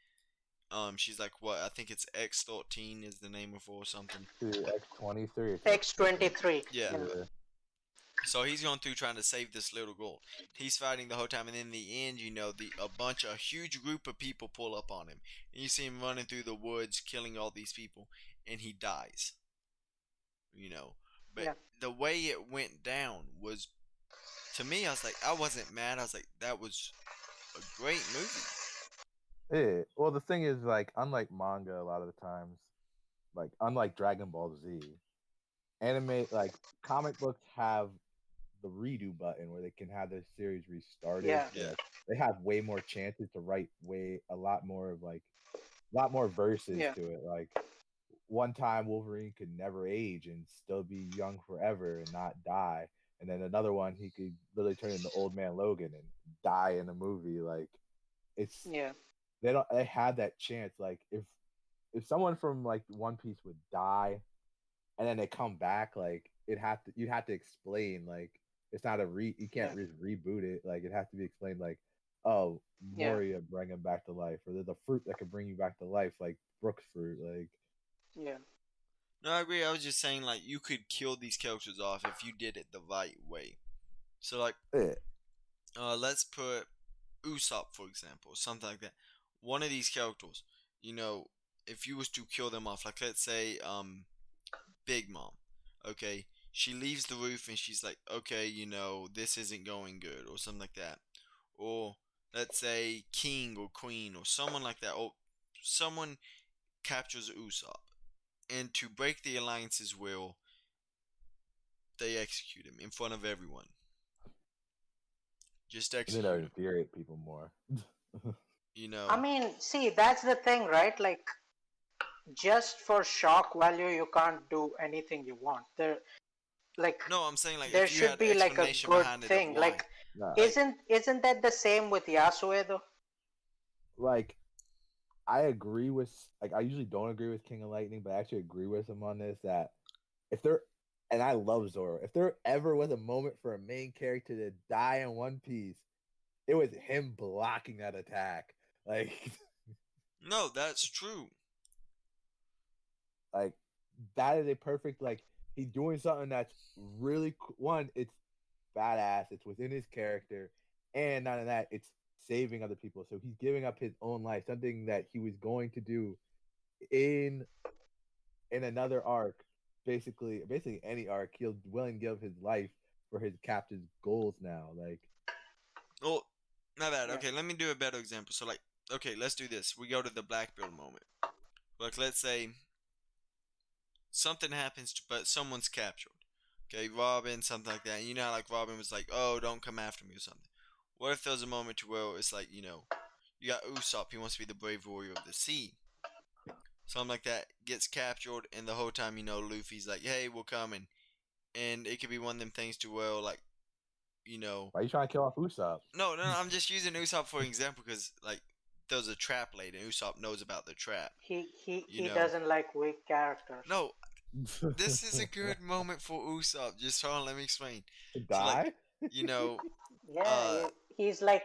S1: She's like what I think it's X13 is the name of her or something.
S3: X-23 or X-23.
S2: X-23.
S1: Yeah.
S2: Yeah.
S3: Yeah.
S1: So he's going through trying to save this little girl. He's fighting the whole time, and in the end, a huge group of people pull up on him, and you see him running through the woods, killing all these people, and he dies. You know, but
S2: Yeah.
S1: the way it went down was to me, I was like, I wasn't mad. I was like, that was a great movie.
S3: Yeah. Well, the thing is, like, unlike manga, a lot of the times, like, unlike Dragon Ball Z, anime, like, comic books have the redo button where they can have the series restarted.
S2: Yeah,
S3: So,
S1: Yeah.
S3: like, they have way more chances to write a lot more of like a lot more verses
S2: yeah,
S3: to it. Like one time Wolverine could never age and still be young forever and not die. And then another one he could literally turn into old man Logan and die in a movie. Like it's
S2: yeah,
S3: they had that chance. Like if someone from like One Piece would die and then they come back, like you have to explain like it's not a you
S2: yeah,
S3: can't just reboot it. Like it has to be explained like, oh,
S2: yeah,
S3: Moria bring him back to life, or there's a fruit that can bring you back to life, like Brook's fruit. Like
S2: yeah,
S1: No, I agree. I was just saying, like, you could kill these characters off if you did it the right way. So, like,
S3: yeah,
S1: let's put Usopp, for example, something like that. One of these characters, you know, if you was to kill them off, like, let's say, Big Mom, okay? She leaves the roof and she's like, okay, this isn't going good, or something like that. Or, let's say, King or Queen, or someone like that, or someone captures Usopp. And to break the alliance's will, they execute him in front of everyone. Just
S3: I think that would
S1: execute him.
S3: infuriate people more.
S1: You
S2: I
S1: know.
S2: mean, see, that's the thing, right? Like, just for shock value, you can't do anything you want. Like,
S1: No, I'm saying like
S2: there
S1: if you
S2: should
S1: had
S2: be like a
S1: explanation
S2: good
S1: behind it of
S2: thing.
S1: why.
S2: Like,
S3: Nah,
S1: Like
S2: isn't that the same with Yasue though?
S3: like I agree with like I usually don't agree with King of Lightning, but I actually agree with him on this that if there and I love Zoro, if there ever was a moment for a main character to die in One Piece, it was him blocking that attack. Like
S1: no, that's true.
S3: like that is a perfect like he's doing something that's really one. It's badass. It's within his character, and not only that, it's saving other people. So he's giving up his own life, something that he was going to do in another arc. Basically any arc, he'll willing to give his life for his captain's goals now. Like
S1: Well, not bad.
S2: Yeah,
S1: Okay, let me do a better example. So like, okay, let's do this. We go to the Blackbeard moment. Like, let's say something happens, but someone's captured. Okay, Robin, something like that. You know, how, like Robin was like, "Oh, don't come after me" or something. What if there's a moment to where it's like, you got Usopp. He wants to be the brave warrior of the sea. Something like that gets captured, and the whole time, Luffy's like, "Hey, we're coming," and it could be one of them things to where, like, you know,
S3: why are you trying to kill off Usopp?
S1: no, no, no, I'm just using Usopp for example because, like, there's a trap laid, and Usopp knows about the trap. You
S2: he
S1: know,
S2: doesn't like weak characters.
S1: no, this is a good moment for Usopp. Just hold on, let me explain.
S3: To
S1: So, like,
S3: die?
S1: you know,
S2: Yeah,
S1: uh,
S2: he's like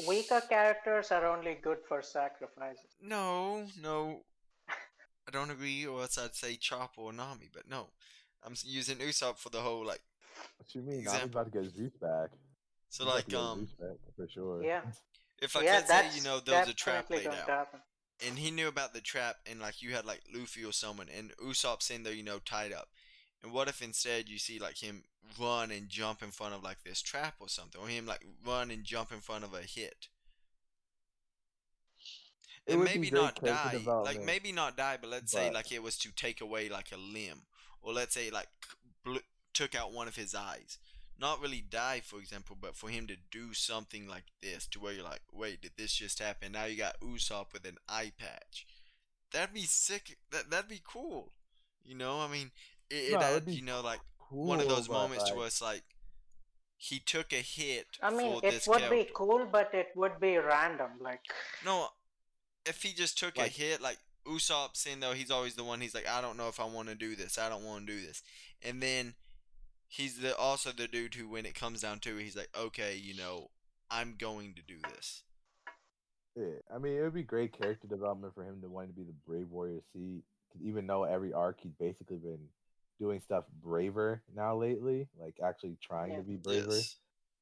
S2: weaker characters are only good for sacrifices.
S1: no, no, I don't agree, or else I'd say Chopper or Nami, but no, I'm using Usopp for the whole like
S3: What you mean? Nami's
S1: example.
S3: about to get Zeus back.
S1: So
S3: He's about to
S1: like,
S3: get Zeus back for sure.
S2: Yeah,
S1: if like
S2: yeah,
S1: let's say
S2: that's
S1: there was a trap
S2: definitely
S1: laid
S2: going to
S1: out,
S2: happen.
S1: and he knew about the trap, and like you had like Luffy or someone, and Usopp's in there, tied up. And what if instead you see like him run and jump in front of like this trap or something, or him like run and jump in front of a hit,
S3: It
S1: and
S3: would be
S1: maybe
S3: great
S1: not
S3: character
S1: die, like
S3: development,
S1: maybe not die, but let's say
S3: but
S1: like it was to take away like a limb, or let's say like took out one of his eyes. Not really die, for example, but for him to do something like this, to where you're like, wait, did this just happen? Now you got Usopp with an eye patch. That'd be sick. That'd be cool. I mean, it
S3: no, it would
S1: had
S3: be
S1: like one of
S3: cool,
S1: those
S3: but
S1: moments to
S3: like
S1: where it's like he took a hit
S2: I mean,
S1: for
S2: it
S1: this
S2: would be
S1: character.
S2: cool, but it would be random. Like,
S1: No, if he just took a
S3: like
S1: hit, like Usopp saying though, he's always the one. He's like, I don't know if I want to do this. I don't want to do this. And then he's also the dude who, when it comes down to it, he's like, okay, I'm going to do this.
S3: yeah, I mean, it would be great character development for him to want to be the brave warrior. See, 'cause even though every arc he's basically been doing stuff braver now lately, like actually trying
S2: yeah,
S3: to be braver.
S1: Yes.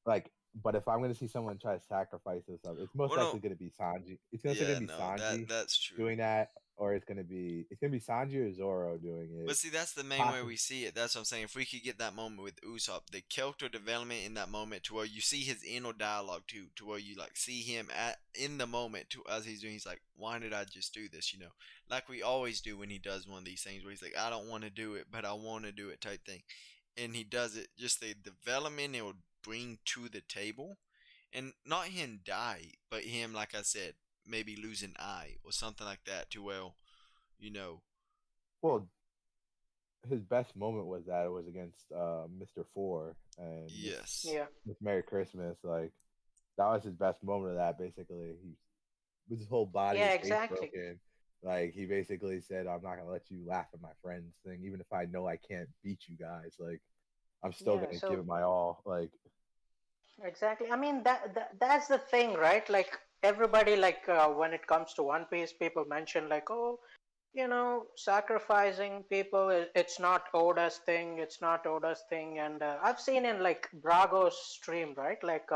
S3: Like, but if I'm gonna see someone try to sacrifice himself, it's most
S1: Well, no.
S3: likely gonna be Sanji. It's most likely
S1: Yeah,
S3: gonna be
S1: no, that
S3: Sanji
S1: that's true.
S3: doing that, or it's gonna be Sanji or Zoro doing
S1: But
S3: it.
S1: see, that's the main way
S3: Possibly.
S1: we see it. That's what I'm saying. If we could get that moment with Usopp, the character development in that moment, to where you see his inner dialogue too, to where you like see him at in the moment, to as he's doing, he's like, "Why did I just do this?" You know, like we always do when he does one of these things where he's like, "I don't want to do it, but I want to do it," type thing, and he does it. Just the development it will bring to the table, and not him die, but him, like I said, maybe lose an eye or something like that, to well, you know,
S3: Well, his best moment was that it was against Mr. Four and
S1: yes.
S2: Yeah.
S3: Miss Merry Christmas. Like that was his best moment of that. Basically, he with his whole body,
S2: Yeah,
S3: his face
S2: exactly.
S3: broken. Like he basically said, "I'm not gonna let you laugh at my friends thing, even if I know I can't beat you guys. Like I'm still
S2: Yeah,
S3: gonna give
S2: so
S3: it my all." Like
S2: exactly. I mean that's the thing, right? Like everybody, like when it comes to One Piece, people mention like, oh, sacrificing people, it's not Oda's thing. It's not Oda's thing. And I've seen in like Brago's stream, right? Like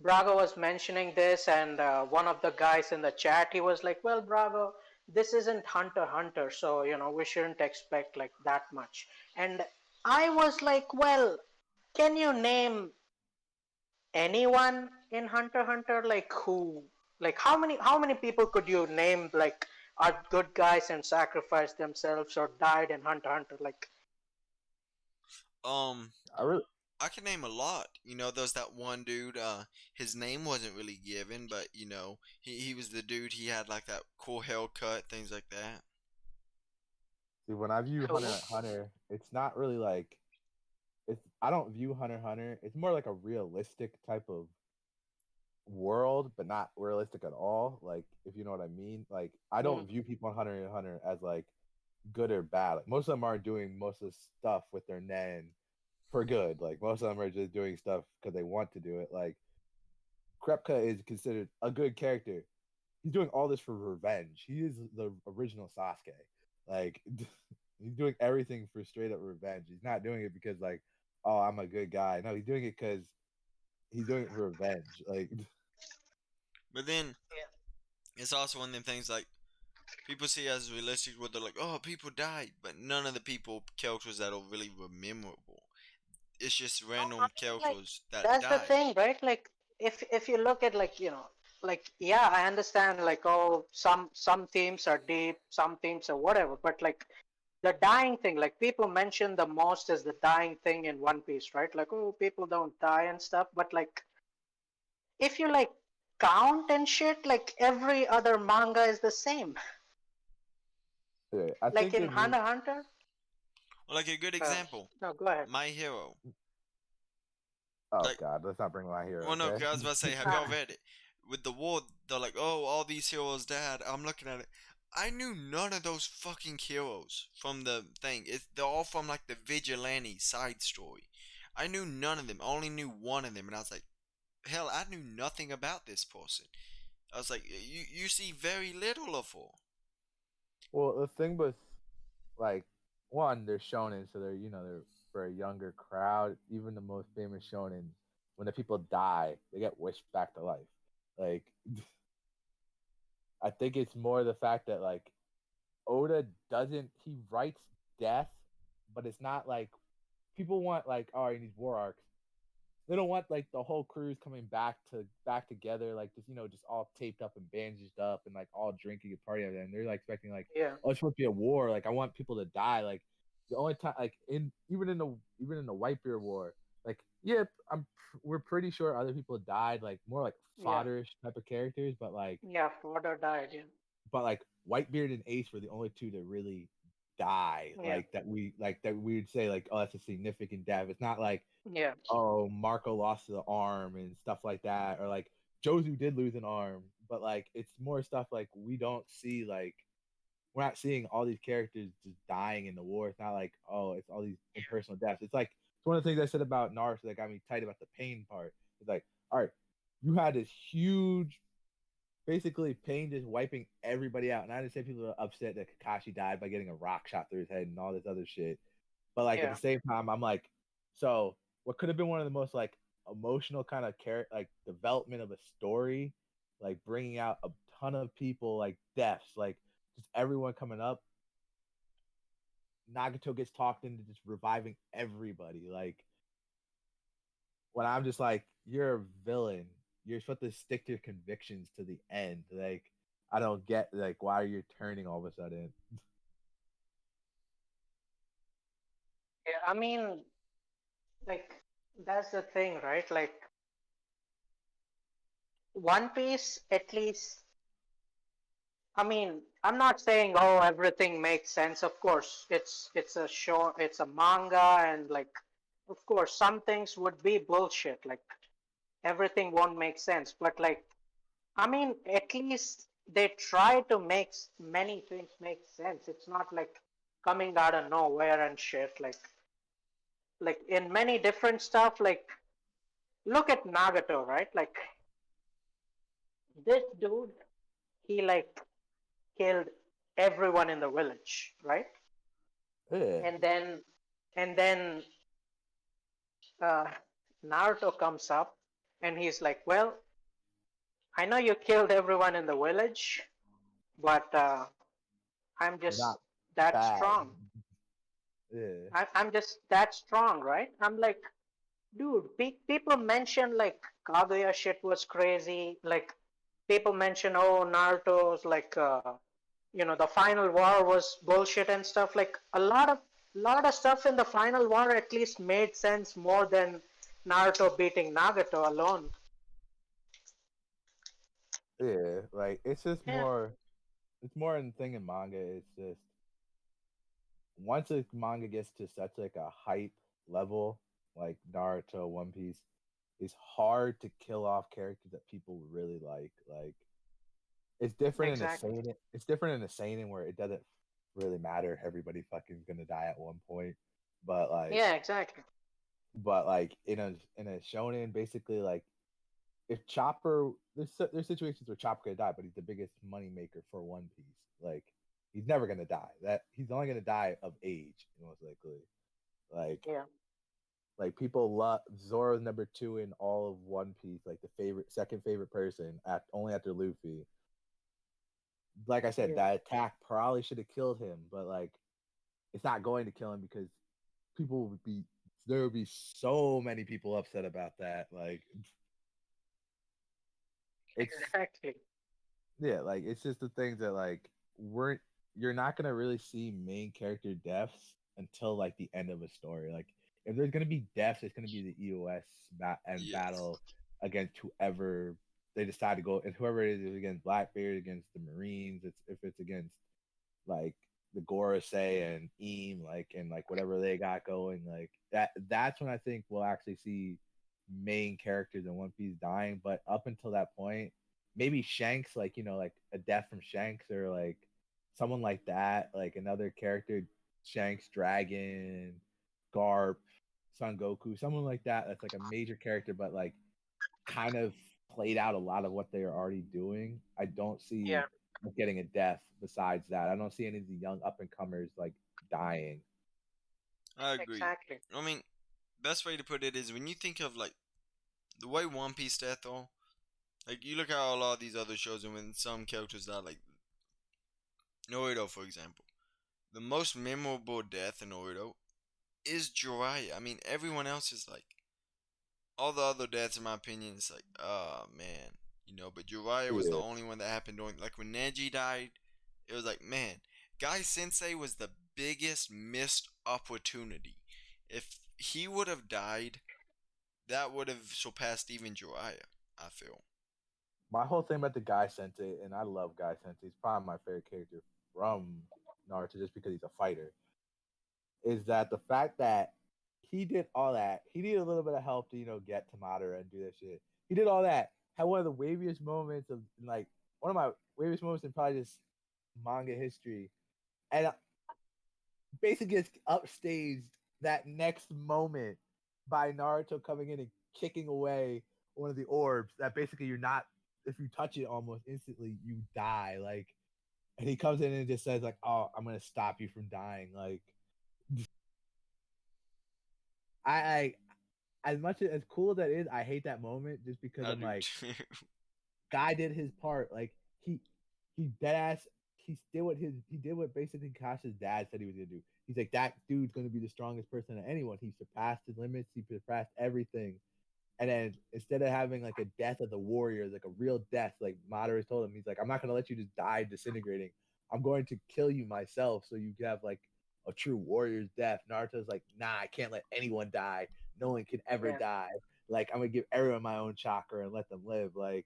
S2: Brago was mentioning this, and one of the guys in the chat, he was like, "Well, Brago, this isn't Hunter x Hunter, so we shouldn't expect like that much." And I was like, "Well, can you name anyone in Hunter x Hunter, like who, like how many people could you name like are good guys and sacrificed themselves or died in Hunter x Hunter? Like,
S1: Um,
S3: I really,
S1: I can name a lot. You know, there's that one dude. His name wasn't really given, but he was the dude. He had like that cool haircut, things like that.
S3: see when I view Hunter
S2: who?
S3: x Hunter, it's not really like it's. I don't view Hunter x Hunter. It's more like a realistic type of world, but not realistic at all. Like if you know what I mean. Like I
S2: Hmm.
S3: don't view people on Hunter x Hunter as like good or bad. Like most of them are doing most of the stuff with their nen for good. Like most of them are just doing stuff because they want to do it. Like Krepka is considered a good character. He's doing all this for revenge. He is the original Sasuke. Like he's doing everything for straight up revenge. He's not doing it because like, oh, I'm a good guy. No, he's doing it because he's doing it for revenge. Like
S1: But then
S2: Yeah.
S1: it's also one of them things like people see as realistic, where they're like, "Oh, people died," but none of the people characters that are really were memorable. It's just
S2: No, I
S1: random
S2: mean, like,
S1: characters that
S2: that's the
S1: died.
S2: thing, right? Like, if you look at like like, yeah, I understand like, oh, some themes are deep, some themes are whatever, but like the dying thing, like people mention the most is the dying thing in One Piece, right? Like, oh, people don't die and stuff, but like if you like count and shit, like every other manga is the same.
S3: I
S2: Like
S3: think
S2: in
S3: it needs.
S2: Hunter x Hunter.
S1: Well, like a good
S2: Uh,
S1: example,
S2: no, go ahead.
S1: My Hero.
S3: Oh
S1: Like,
S3: God, let's not bring my hero.
S1: well, no,
S3: Okay.
S1: 'cause I was about to say, have y'all read it? With the war, they're like, "Oh, all these heroes died." I'm looking at it. I knew none of those fucking heroes from the thing. They're all from like the vigilante side story. I knew none of them. I only knew one of them, and I was like, "Hell, I knew nothing about this person." I was like, "You see very little of her."
S3: Well, the thing with like one, they're shonen, so they're for a younger crowd. Even the most famous shonen, when the people die, they get wished back to life. Like I think it's more the fact that like Oda doesn't he writes death, but it's not like people want like oh in these war arcs. They don't want like the whole crews coming back together, like just all taped up and bandaged up and like all drinking and partying. And they're like expecting like,
S2: Yeah,
S3: oh, it's supposed to be a war. Like I want people to die. Like the only time, like even in the Whitebeard War, like yeah, we're pretty sure other people died, like more like
S2: yeah,
S3: fodderish type of characters, but like
S2: yeah. Fodder died. Yeah,
S3: Whitebeard and Ace were the only two that really die,
S2: yeah,
S3: that we would say like, oh, that's a significant death. It's not like
S2: yeah,
S3: oh, Marco lost the arm and stuff like that, or like Jozu did lose an arm, but like it's more stuff like we don't see like we're not seeing all these characters just dying in the war. It's not like oh, it's all these impersonal deaths. It's one of the things I said about Naruto that got me tight about the pain part. It's like, all right, you had this huge, basically pain just wiping everybody out, and I understand people are upset that Kakashi died by getting a rock shot through his head and all this other shit. But like at
S2: yeah,
S3: the same time, I'm like, so what could have been one of the most like emotional kind of development of a story, like bringing out a ton of people like deaths, like just everyone coming up. Nagato gets talked into just reviving everybody. Like when I'm just like, you're a villain. You're supposed to stick to your convictions to the end. Like I don't get like why are you turning all of a sudden?
S2: Yeah, I mean, like that's the thing, right? Like One Piece, at least. I mean, I'm not saying oh everything makes sense. Of course, it's a show, it's a manga, and like, of course, some things would be bullshit. Like everything won't make sense. But like, I mean, at least they try to make many things make sense. It's not like coming out of nowhere and shit. Like in many different stuff. Like look at Nagato, right? Like this dude, he like killed everyone in the village, right?
S3: Yeah.
S2: And then uh, Naruto comes up and he's like, "Well, I know you killed everyone in the village, but I'm
S3: You're
S2: just
S3: not
S2: that
S3: bad.
S2: strong.
S3: Yeah.
S2: I'm just that strong, right?" I'm like, dude, people mention like Kaguya shit was crazy. Like people mention, oh, Naruto's like, the final war was bullshit and stuff. Like a lot of stuff in the final war at least made sense more than Naruto beating Nagato alone.
S3: Yeah. Like
S2: Yeah,
S3: it's more in thing in manga. It's just once a manga gets to such like a hype level, like Naruto, One Piece, it's hard to kill off characters that people really like. Like it's different in a
S2: exactly.
S3: seinen. It's different in a seinen where it doesn't really matter. Everybody fucking gonna die at one point, but
S2: Yeah, exactly.
S3: in a shonen, basically like if Chopper, there's situations where Chopper could die, but he's the biggest money maker for One Piece. Like he's never gonna die. That he's only gonna die of age, most likely. Like
S2: Yeah,
S3: like people love Zoro's number two in all of One Piece, like the second favorite person, at only after Luffy. Like I said,
S2: yeah,
S3: that attack probably should have killed him, but like it's not going to kill him because people would be there would be so many people upset about that. Like it's
S2: exactly.
S3: yeah, like it's just the things that like we're you're not gonna really see main character deaths until like the end of a story. Like if there's gonna be deaths, it's gonna be the EOS and
S1: Yes.
S3: battle against whoever they decide to go, and whoever it is against Blackbeard, against the Marines. It's if it's against like the Gorosei and Eam, like and like whatever they got going, like that's when I think we'll actually see main characters in One Piece dying. But up until that point, maybe Shanks, like like a death from Shanks or like someone like that, like another character, Shanks, Dragon, Garp, Son Goku, someone like that. That's like a major character, but like kind of played out a lot of what they are already doing. I don't
S2: Yeah,
S3: see getting a death besides that. I don't see any of the young up and comers like dying.
S1: I agree.
S2: exactly.
S1: I mean, best way to put it is when you think of like the way One Piece death though, like you look at a lot of these other shows and when some characters die, like Naruto for example, the most memorable death in Naruto is Jiraiya. I mean, everyone else is like all the other deaths, in my opinion, it's like, oh man, But Jiraiya was the
S3: Yeah.
S1: only one that happened during, like when Neji died. It was like, man, Guy Sensei was the biggest missed opportunity. If he would have died, that would have surpassed even Jiraiya. I feel.
S3: My whole thing about the Guy Sensei, and I love Guy Sensei, he's probably my favorite character from Naruto just because he's a fighter, is that the fact that he did all that, he needed a little bit of help to, get to Madara and do that shit. He did all that, had one of the waviest moments of like one of my waviest moments in probably just manga history. And basically gets upstaged that next moment by Naruto coming in and kicking away one of the orbs that basically you're not if you touch it almost instantly you die like and he comes in and just says like oh I'm gonna stop you from dying like I as much as cool as that is I hate that moment just because
S1: I
S3: I'm
S1: do
S3: like
S1: too.
S3: guy did his part like he dead ass. He did what basically Kash's dad said he was gonna do. He's like, that dude's gonna be the strongest person of anyone. He surpassed his limits. He surpassed everything. And then instead of having like a death of the warriors, like a real death, like Madara told him, he's like, I'm not gonna let you just die disintegrating. I'm going to kill you myself so you can have like a true warrior's death. Naruto's like, nah, I can't let anyone die. No one can ever
S2: Yeah.
S3: die. Like I'm gonna give everyone my own chakra and let them live. Like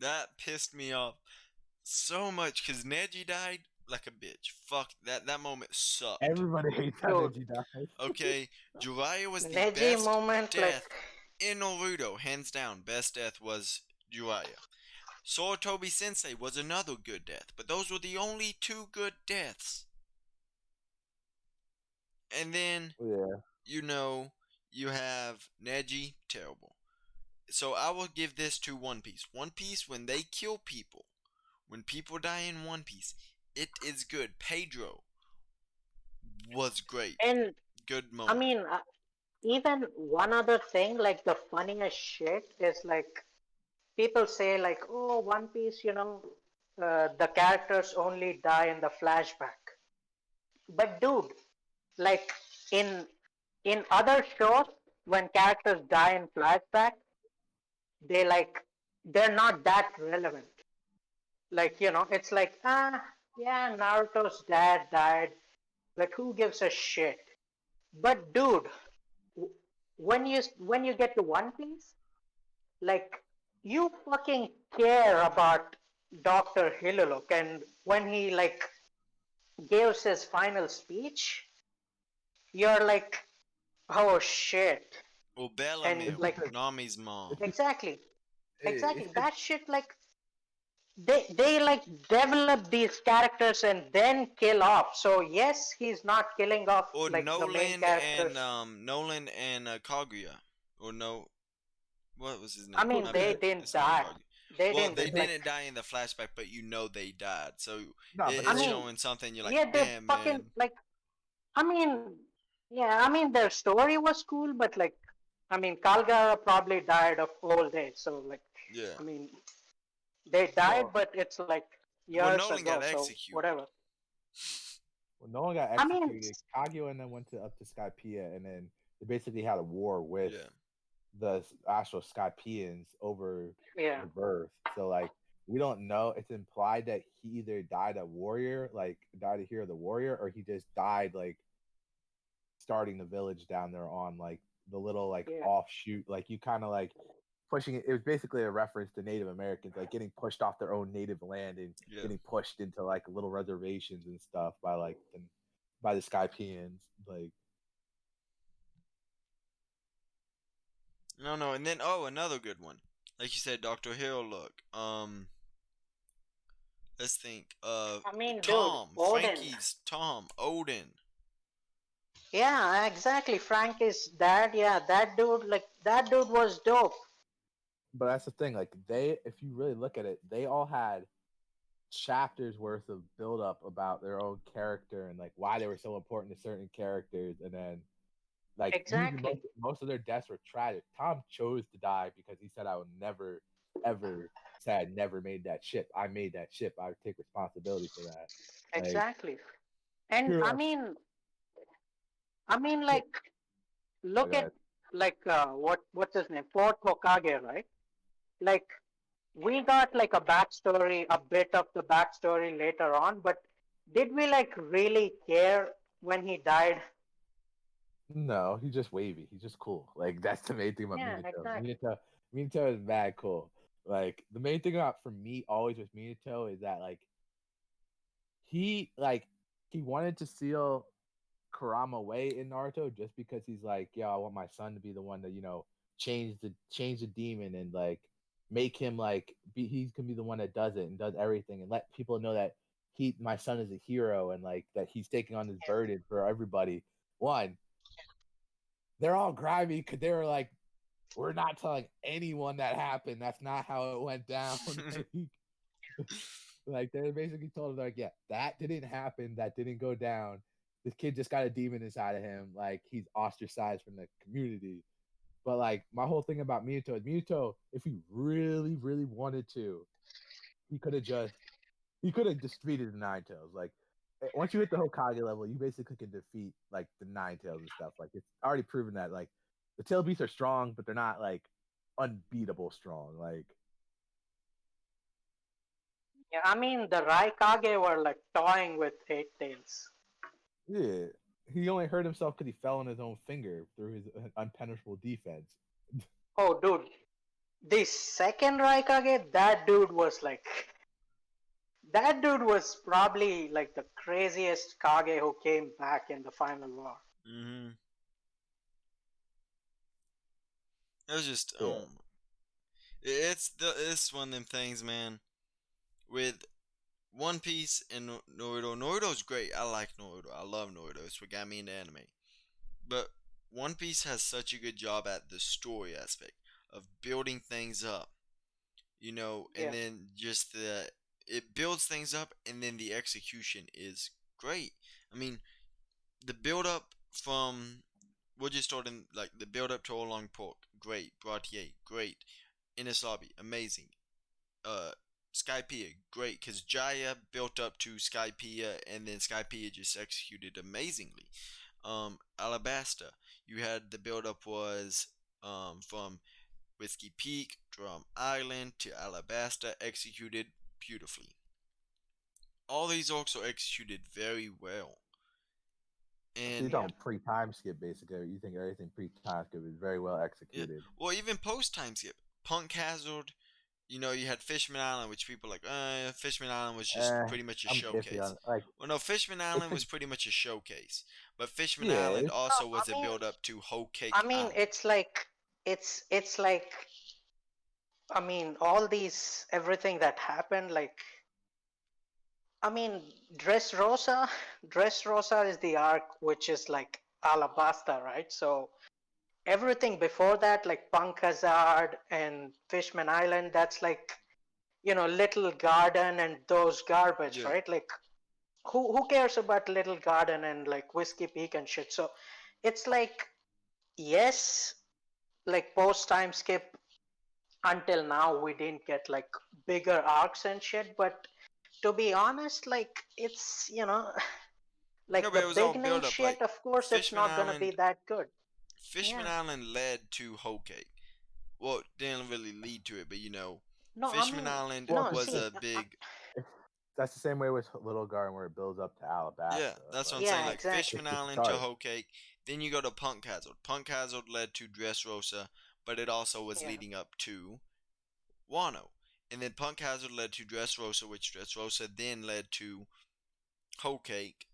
S1: That pissed me off so much because Neji died like a bitch. Fuck that moment sucked.
S3: everybody hates how
S2: Dude,
S3: Neji dies.
S1: Okay, Jiraiya was the
S2: Neji
S1: best
S2: moment, like,
S1: death in Naruto, hands down. Best death was Jiraiya. Sorotobi Sensei was another good death, but those were the only two good deaths. And then,
S3: Yeah.
S1: you know, you have Neji, terrible. So I will give this to One Piece. One Piece, when they kill people, when people die in One Piece, it is good. Pedro was great.
S2: and
S1: Good
S2: I
S1: moment.
S2: mean, even one other thing, like the funniest shit is like people say like, oh, One Piece, the characters only die in the flashback. But dude, like in in other shows, when characters die in flashback, they like they're not that relevant. Like, it's like, yeah, Naruto's dad died. Like, who gives a shit? But dude, when you get to One Piece, like, you fucking care about Dr. Hiluluk, and when he like gives his final speech, you're like, oh shit.
S1: Or
S2: And
S3: It's
S1: Bellamil,
S3: just
S2: like,
S3: a,
S1: Nami's
S3: it's
S1: mom.
S3: just,
S2: exactly,
S3: it's
S2: exactly.
S3: just
S2: That shit, like, they like develop these characters and then kill off. So yes, he's not killing off
S1: Or
S2: like the main characters.
S1: Nolan and Kaguya. Or no, what was his
S2: I
S1: name?
S2: mean,
S1: My
S2: they
S1: bad.
S2: didn't
S1: It's not
S2: die.
S1: Kaguya.
S2: They
S1: Well,
S2: didn't
S1: they
S3: it's
S2: like.
S1: didn't die in the flashback, but you know they died. So
S3: no, but
S2: I
S1: it's
S3: they
S2: mean,
S1: showing something. You're like,
S2: yeah, they
S1: damn,
S2: fucking
S1: man.
S2: like. I mean, yeah. I mean, their story was cool, but like, I mean, Kalgara probably died of old age. So like,
S1: Yeah.
S2: I mean, they died,
S3: well,
S2: but it's like
S1: Well,
S2: years
S1: Nolan
S2: ago.
S1: got
S2: So
S1: executed.
S2: whatever.
S3: when no one got
S2: I mean,
S3: executed, Kaguya and then went to up to Skypiea, and then they basically had a war with
S1: Yeah.
S3: the actual Skypieans over
S2: yeah,
S3: the birth. So like we don't know. It's implied that he either died a warrior, like died a hero of the warrior, or he just died like starting the village down there on like the little like
S2: yeah,
S3: offshoot. Like you kind of like pushing it. It was basically a reference to Native Americans, like getting pushed off their own native land and
S1: Yeah.
S3: getting pushed into like little reservations and stuff by the Skypeans. Like
S1: No, no. And then, another good one. Like you said, Dr. Hill, look. Let's think.
S2: I mean, dude,
S1: Tom.
S2: Odin.
S1: Frankie's Tom. Odin.
S2: Yeah, exactly. Frank is dad. Yeah, that dude, like, that dude was dope.
S3: but that's the thing. Like they, if you really look at it, they all had chapters worth of build up about their own character and like why they were so important to certain characters, and then like usually
S2: Exactly.
S3: most of their deaths were tragic. Tom chose to die because he said, "I would never, ever say I never made that ship. I made that ship. I would take responsibility for that." Like,
S2: Exactly. And
S3: pretty
S2: I
S3: much.
S2: mean,
S3: Yeah,
S2: like,
S3: I
S2: look
S3: got
S2: at
S3: it.
S2: like what's his name, Fourth Hokage, right? Like, we got like a backstory, a bit of the backstory later on, but did we like really care when he died?
S3: No, he's just wavy. He's just cool. Like that's the main thing about
S2: Yeah,
S3: Minato.
S2: exactly.
S3: Minato is mad cool. Like the main thing about for me always with Minato is that he like he wanted to seal Kurama away in Naruto just because he's like, yeah, I want my son to be the one to change the demon and like make him like he's gonna be the one that does it and does everything and let people know that my son is a hero and like that he's taking on this burden for everybody. One, they're all grimy because they were like, we're not telling anyone that happened. That's not how it went down. Like they basically told him like, yeah, that didn't happen. That didn't go down. This kid just got a demon inside of him. Like he's ostracized from the community. But like my whole thing about Minato is Minato, if he really, really wanted to, he could have just defeated the Nine Tails. Like once you hit the Hokage level, you basically can defeat like the Nine Tails and stuff. Like it's already proven that like the tail beasts are strong, but they're not like unbeatable strong. Like
S2: Yeah, I mean the Raikage were like toying with Eight Tails.
S3: yeah, he only hurt himself because he fell on his own finger through his unpenetrable defense.
S2: Oh, dude, the second Raikage, that dude was probably like the craziest Kage who came back in the final war.
S1: Mm-hmm. It was just
S3: Yeah,
S1: it's one of them things, man. With One Piece and Naruto. Naruto's great. I like Naruto. I love Naruto. It's what got me into anime. But One Piece has such a good job at the story aspect of building things up, and
S2: Yeah,
S1: then just it builds things up, and then the execution is great. I mean, the build up from we'll just start in like the build up to Oolong Pork, great. Bratier, great. Ines Lobby, amazing. uh Skypiea, great, because Jaya built up to Skypiea, and then Skypiea just executed amazingly. Alabasta, you had the build up was from Whiskey Peak, Drum Island to Alabasta, executed beautifully. All these arcs are executed very well,
S3: so you're
S1: and
S2: yeah,
S3: talking pre-time skip basically. You think everything pre-time skip is very well
S1: yeah,
S3: executed.
S1: well, even post time skip, Punk Hazard. You had Fishman Island, which people like, Fishman Island was just
S3: Eh,
S1: pretty much a
S3: I'm iffy
S1: showcase.
S3: on like
S1: Well, no, Fishman
S3: it's
S1: Island
S3: a
S1: was pretty much a showcase. But Fishman
S3: yeah.
S1: Island
S3: It's
S2: no,
S1: also was a build up to Whole Cake
S2: I mean
S1: Island.
S2: it's like I mean all these everything that happened like I mean Dressrosa, Dressrosa is the arc which is like Alabasta, right? So everything before that, like Punk Hazard and Fishman Island, that's like Little Garden and those garbage,
S1: Yeah.
S2: right? Like who cares about Little Garden and like Whiskey Peak and shit? So it's like yes, like post time skip until now we didn't get like bigger arcs and shit, but to be honest, like it's
S1: No,
S2: like
S1: but
S2: the
S1: it was all
S2: beginning
S1: build up. Like
S2: shit, of course it's
S1: Fishman
S2: not gonna be
S1: Island,
S2: that good.
S1: Fishman
S2: Yeah.
S1: Island led to Whole Cake. Well, it didn't really lead to it, but
S2: No, I
S1: Fishman
S2: mean,
S1: Island
S3: well,
S2: no,
S3: because
S1: was
S2: see,
S1: a big.
S3: that's the same way with Little Garden where it builds up to
S1: Yeah,
S3: Alabasta.
S1: that's what I'm
S3: Like
S1: saying.
S2: yeah,
S1: Like
S2: exactly.
S1: Fishman
S3: it's the
S1: Island to
S3: start.
S1: Whole Cake. Then you go to Punk Hazard. Punk Hazard led to Dressrosa, but it also was
S2: Yeah.
S1: leading up to Wano. And then Punk Hazard led to Dressrosa, which Dressrosa then led to Whole Cake.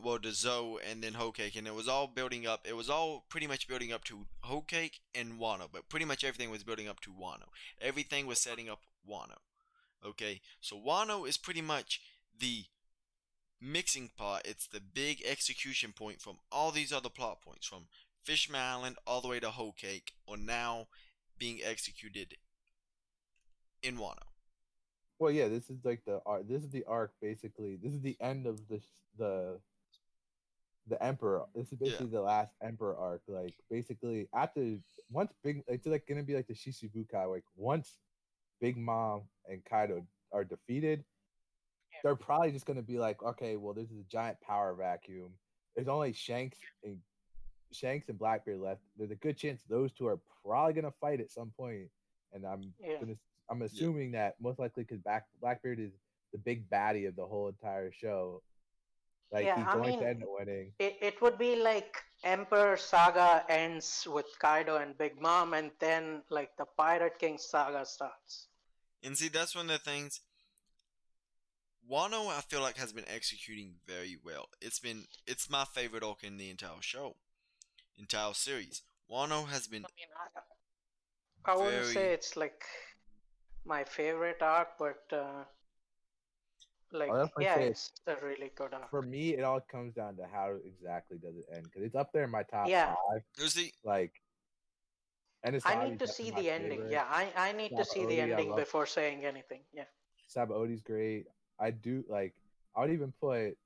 S1: Well, to Zoe and then Whole Cake. And it was all building up. It was all pretty much building up to Whole Cake and Wano. But pretty much everything was building up to Wano. Everything was setting up Wano. Okay? So Wano is pretty much the mixing pot. It's the big execution point from all these other plot points, from Fishman Island all the way to Whole Cake, are now being executed in Wano.
S3: Well, yeah, this is like the arc. This is the arc basically. This is the end of the the Emperor. This is
S1: Yeah,
S3: basically the last Emperor arc. Like basically after once big, it's like gonna be like the Shichibukai. Like once Big Mom and Kaido are defeated, they're probably just gonna be like, okay, well, this is a giant power vacuum. There's only Shanks and Blackbeard left. There's a good chance those two are probably gonna fight at some point, and
S2: Yeah.
S3: gonna I'm
S1: yeah.
S3: assuming that most likely because Blackbeard is the big baddie of the whole entire show. Like
S2: Yeah,
S3: he's
S2: I
S3: going to
S2: mean,
S3: end up winning.
S2: it would be like Emperor Saga ends with Kaido and Big Mom, and then like the Pirate King saga starts.
S1: And see, that's one of the things. Wano, I feel like, has been executing very well. It's my favorite arc in the entire show, entire series. Wano has been
S2: I mean, I wouldn't say
S1: very,
S2: it's like my favorite arc, but
S3: I'll
S2: like
S3: definitely
S2: yeah,
S3: say
S2: it's a really good
S3: for
S2: arc.
S3: me, it all comes down to how exactly does it end because it's up there in my top
S2: Yeah,
S3: five.
S1: you see,
S3: Like Ennis
S2: I
S3: Lobby
S2: need
S3: is
S2: to see
S3: definitely my
S2: the ending.
S3: favorite.
S2: Yeah, I need to
S3: Saba
S2: see the
S3: Odie, I
S2: ending
S3: love
S2: before saying anything. Yeah.
S3: Saba Odie's great. I do like. I would even put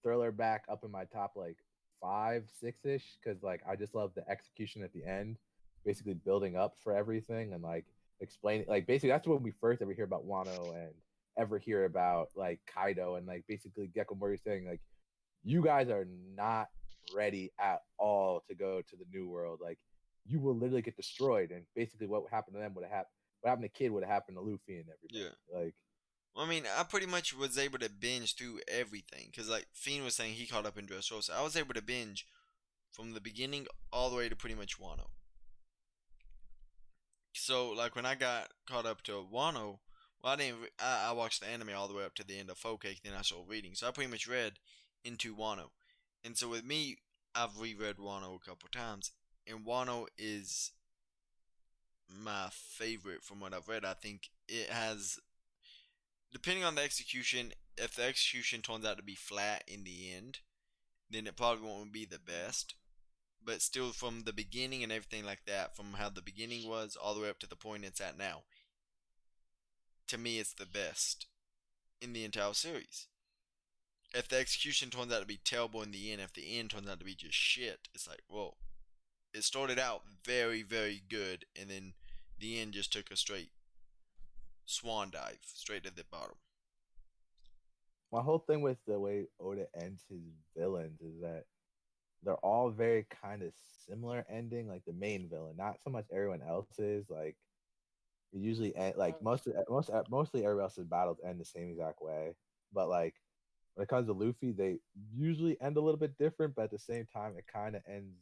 S3: Thriller back up in my top like 5, 6 ish because like I just love the execution at the end, basically building up for everything and like explaining, like basically that's when we first ever hear about Wano and ever hear about like Kaido and like basically Gecko Mori saying like you guys are not ready at all to go to the new world. Like you will literally get destroyed, and basically what happened to them would have happened. What happened to Kid would have happened to Luffy and
S1: Yeah.
S3: everybody. Like
S1: Well, I mean, I pretty much was able to binge through everything because, like Fiend was saying, he caught up in Dressrosa. I was able to binge from the beginning all the way to pretty much Wano. So, like when I got caught up to Wano, well, I didn't. I watched the anime all the way up to the end of Full Cake, then I started reading. So I pretty much read into Wano, and so with me, I've reread Wano a couple times, and Wano is my favorite from what I've read. I think it has, depending on the execution, if the execution turns out to be flat in the end, then it probably won't be the best. But still, from the beginning and everything like that, from how the beginning was all the way up to the point it's at now, to me, it's the best in the entire series. If the execution turns out to be terrible in the end, if the end turns out to be just shit, it's like, well, it started out very, very good, and then the end just took a straight swan dive straight to the bottom.
S3: my whole thing with the way Oda ends his villains is that they're all very kind of similar ending. Like the main villain, not so much everyone else's. Like it usually end like mostly everyone else's battles end the same exact way. But like when it comes to Luffy, they usually end a little bit different, but at the same time, it kind of ends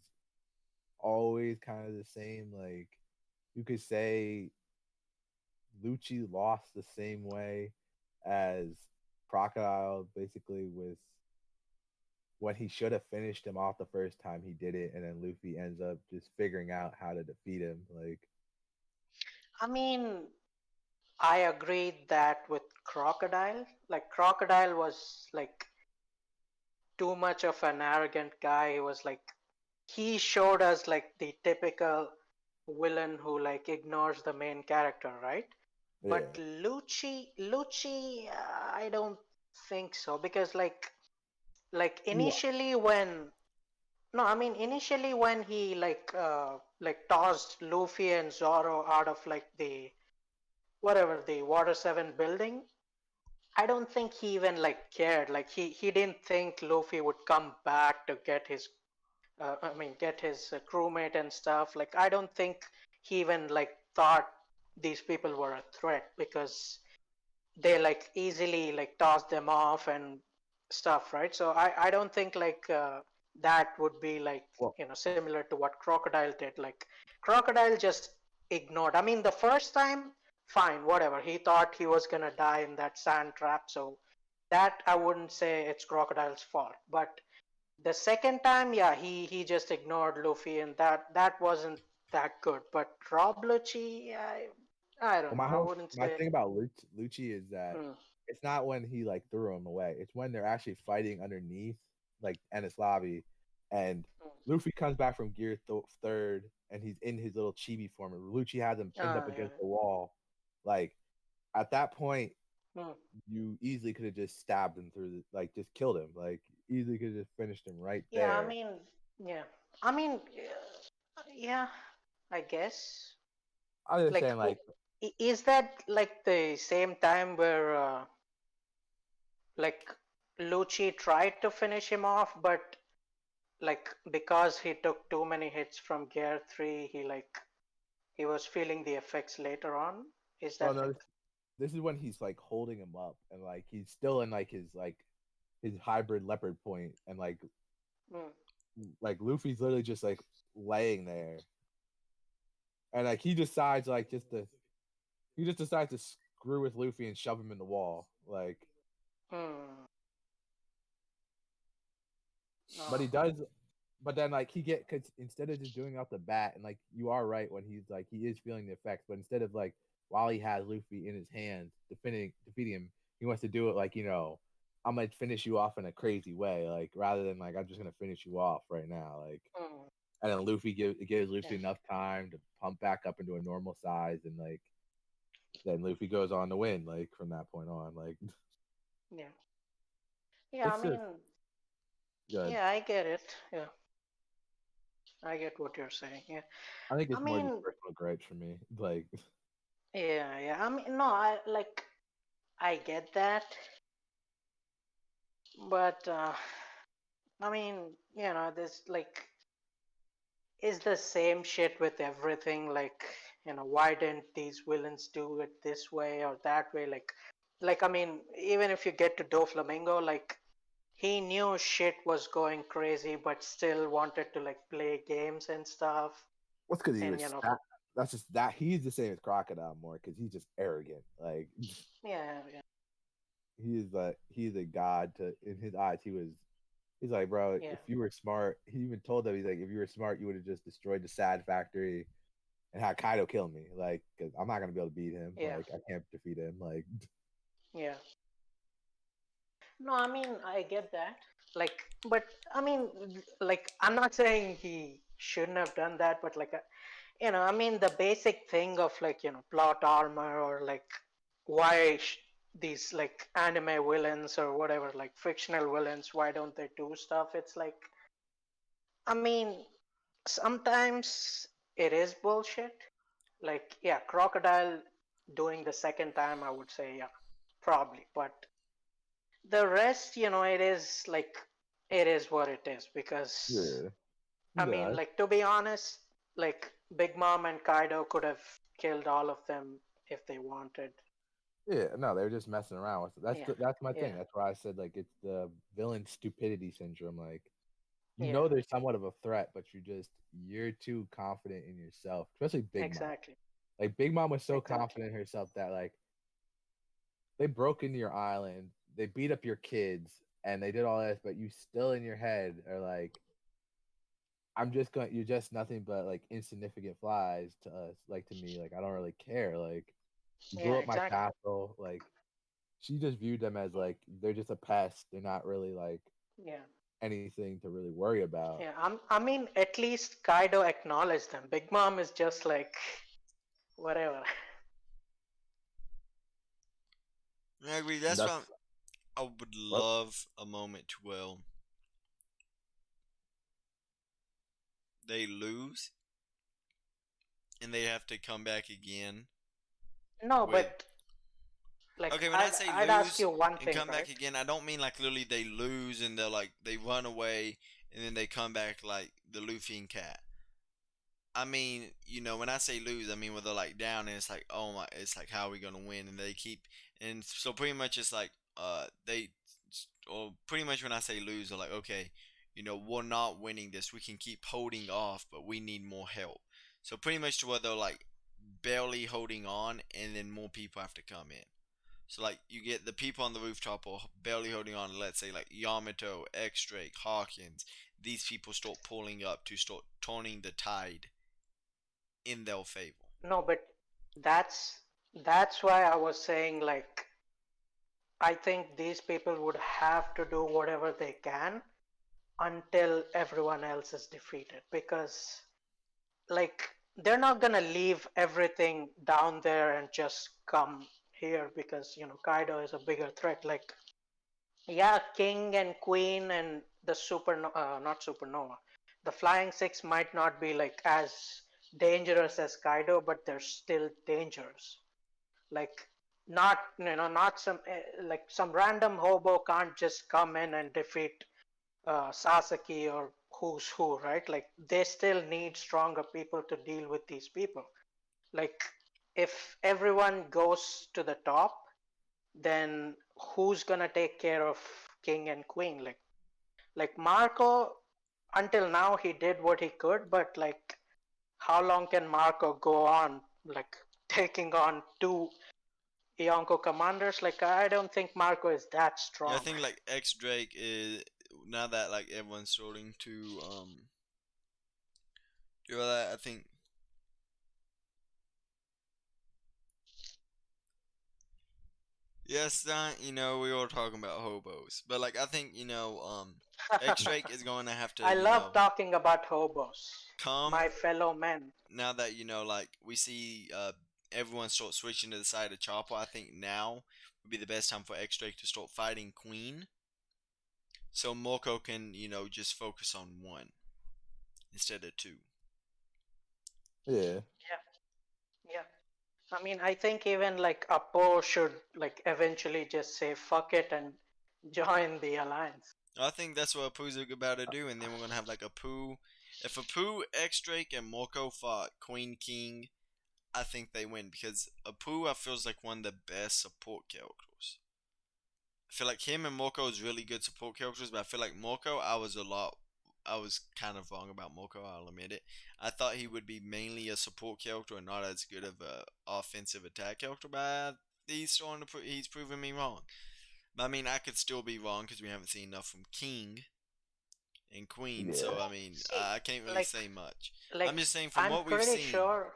S3: always kind of the same. Like you could say Lucci lost the same way as Crocodile, basically with when he should have finished him off the first time he did it, and then Luffy ends up just figuring out how to defeat him. Like,
S2: I mean, I agreed that with Crocodile. Like Crocodile was like too much of an arrogant guy. He was like he showed us like the typical villain who like ignores the main character, right? But
S3: yeah,
S2: Lucci, I don't think so because like
S3: you
S2: initially when no, I mean initially when he like tossed Luffy and Zoro out of like the whatever the Water 7 building, I don't think he even like cared. Like he didn't think Luffy would come back to get his I mean get his crewmate and stuff. Like I don't think he even like thought these people were a threat because they like easily like toss them off and stuff, right? So I don't think like that would be like
S3: well,
S2: similar to what Crocodile did. Like Crocodile just ignored. I mean, the first time, fine, whatever. He thought he was gonna die in that sand trap, so that I wouldn't say it's Crocodile's fault. But the second time, yeah, he just ignored Luffy, and that wasn't that good. But Rob Lucci, I don't know. I wouldn't
S3: my
S2: say.
S3: thing about Lucci is that
S2: Hmm.
S3: it's not when he like threw him away. It's when they're actually fighting underneath, like Ennis Lobby, and Luffy comes back from third, and he's in his little chibi form. And Lucci has him pinned up
S2: Yeah.
S3: against the wall. Like at that point,
S2: Hmm.
S3: you easily could have just stabbed him through the, like just killed him. Like easily could have just finished him right
S2: Yeah, I
S3: there.
S2: mean, yeah. I mean, yeah, I guess.
S3: I'm just
S2: Like,
S3: saying, like,
S2: is that like the same time where, like, Lucci tried to finish him off, but like because he took too many hits from Gear 3, he was feeling the effects later on? Is
S3: oh
S2: that
S3: no,
S2: like,
S3: this is when he's like holding him up, and like he's still in like his hybrid leopard point, and
S2: mm,
S3: like Luffy's literally just like laying there, and like he just decides to screw with Luffy and shove him in the wall, like,
S2: hmm,
S3: but he
S2: oh,
S3: does. But then like cause instead of just doing off the bat, and like you are right when he's like he is feeling the effects, but instead of like while he has Luffy in his hands defeating him, he wants to do it like I'm gonna finish you off in a crazy way, like rather than like I'm just gonna finish you off right now, like,
S2: hmm,
S3: and then gives
S2: yeah,
S3: Luffy enough time to pump back up into a normal size, and like then Luffy goes on to win, like from that point on, like
S2: yeah, yeah. I
S3: it's just
S2: mean,
S3: good.
S2: yeah, I get it. Yeah, I get what you're saying. Yeah,
S3: I think
S2: I
S3: it's more just
S2: mean,
S3: personal gripes for me, like
S2: Yeah. I mean, no, I get that, but I mean, this like is the same shit with everything. Like, why didn't these villains do it this way or that way? Like I mean, even if you get to Doflamingo, like he knew shit was going crazy, but still wanted to like play games and stuff.
S3: What's because he
S2: And
S3: was that? That's just that he's the same as Crocodile more because he's just arrogant. Like
S2: yeah, yeah,
S3: he's a god to in his eyes. He's like, bro,
S2: yeah,
S3: if you were smart, he even told them, he's like, if you were smart, you would have just destroyed the Sad Factory and had Kaido kill me. Like, because I'm not gonna be able to beat him.
S2: yeah,
S3: Like, I can't defeat him. Like,
S2: yeah. No, I mean, I get that. Like, but I mean, like, I'm not saying he shouldn't have done that, but like, I mean, the basic thing of like, plot armor or like why these like anime villains or whatever, like fictional villains, why don't they do stuff? It's like, I mean, sometimes it is bullshit. Like, yeah, Crocodile doing the second time, I would say, yeah, probably. But the rest, it is like, it is what it is. Because,
S3: yeah,
S2: I mean,
S3: nah,
S2: like, to be honest, like, Big Mom and Kaido could have killed all of them if they wanted.
S3: yeah, no, they were just messing around with it.
S2: Yeah,
S3: That's my
S2: yeah,
S3: thing. That's why I said like it's the villain stupidity syndrome. Like, you
S2: yeah,
S3: know, there's somewhat of a threat, but you're too confident in yourself, especially Big Mom.
S2: exactly,
S3: Like Big Mom was so
S2: exactly.
S3: confident in herself that like they broke into your island, they beat up your kids, and they did all this, but you still in your head are like, you're just nothing but like insignificant flies to us, like to me, like I don't really care. Like you
S2: Yeah,
S3: blew up my
S2: exactly.
S3: castle, like she just viewed them as like they're just a pest. They're not really like
S2: Yeah,
S3: anything to really worry about.
S2: yeah. I mean, at least Kaido acknowledged them. Big Mom is just like, whatever.
S1: I agree.
S3: And
S1: That's
S3: that's
S1: why I would
S3: what
S1: love a moment to well they lose and they have to come back again
S2: No,
S1: with.
S2: but like,
S1: Okay, when I
S2: I'd,
S1: say
S2: I'd ask
S1: lose
S2: you one
S1: and
S2: thing,
S1: come
S2: right?
S1: back again, I don't mean like literally they lose and they're like they run away and then they come back like the Luffy and Cat. I mean, when I say lose, I mean where they're like down and it's like, oh my, it's like how are we gonna win? And they keep, and so pretty much it's like, or pretty much when I say lose, they're like, okay, we're not winning this. We can keep holding off, but we need more help. So pretty much to where they're like barely holding on, and then more people have to come in. So like you get the people on the rooftop or barely holding on. Let's say like Yamato, X Drake, Hawkins. These people start pulling up to start turning the tide in their favor.
S2: No, but that's that's why I was saying like I think these people would have to do whatever they can until everyone else is defeated because like they're not gonna leave everything down there and just come here because Kaido is a bigger threat. Like yeah, King and Queen and the not supernova, the Flying Six might not be like as dangerous as Kaido, but they're still dangerous. Like not not some like some random hobo can't just come in and defeat Sasaki or who's who, right? Like they still need stronger people to deal with these people. Like if everyone goes to the top, then who's gonna take care of King and Queen? Like Marco, until now he did what he could, but like how long can Marco go on like taking on two Yonko commanders? Like I don't think Marco is that
S1: Yeah, I
S2: strong.
S1: think like X Drake is now that like everyone's starting to do that. I think yes, we were talking about hobos, but like I think X Drake is going to have to
S2: I love talking about hobos,
S1: come
S2: my fellow men.
S1: now that like we see everyone start switching to the side of Chopper. I think now would be the best time for X Drake to start fighting Queen, so Moko can just focus on one instead of two.
S3: yeah.
S2: Yeah, yeah. I mean, I think even like Apo should like eventually just say fuck it and join the alliance.
S1: I think that's what Apu's about to do, and then we're gonna have like Apu. If Apu, X Drake, and Moko fought Queen King, I think they win because Apu I feels like one of the best support characters. I feel like him and Moko is really good support characters, but I feel like Moko I was kind of wrong about Moko. I'll admit it. I thought he would be mainly a support character and not as good of a offensive attack character, but he's proven me wrong. But I mean, I could still be wrong because we haven't seen enough from King and Queen. So
S3: Yeah.
S1: I mean,
S2: See,
S1: I can't really
S2: like,
S1: say much. I'm
S2: like
S1: just saying from
S2: I'm
S1: what we've
S2: pretty
S1: seen.
S2: sure.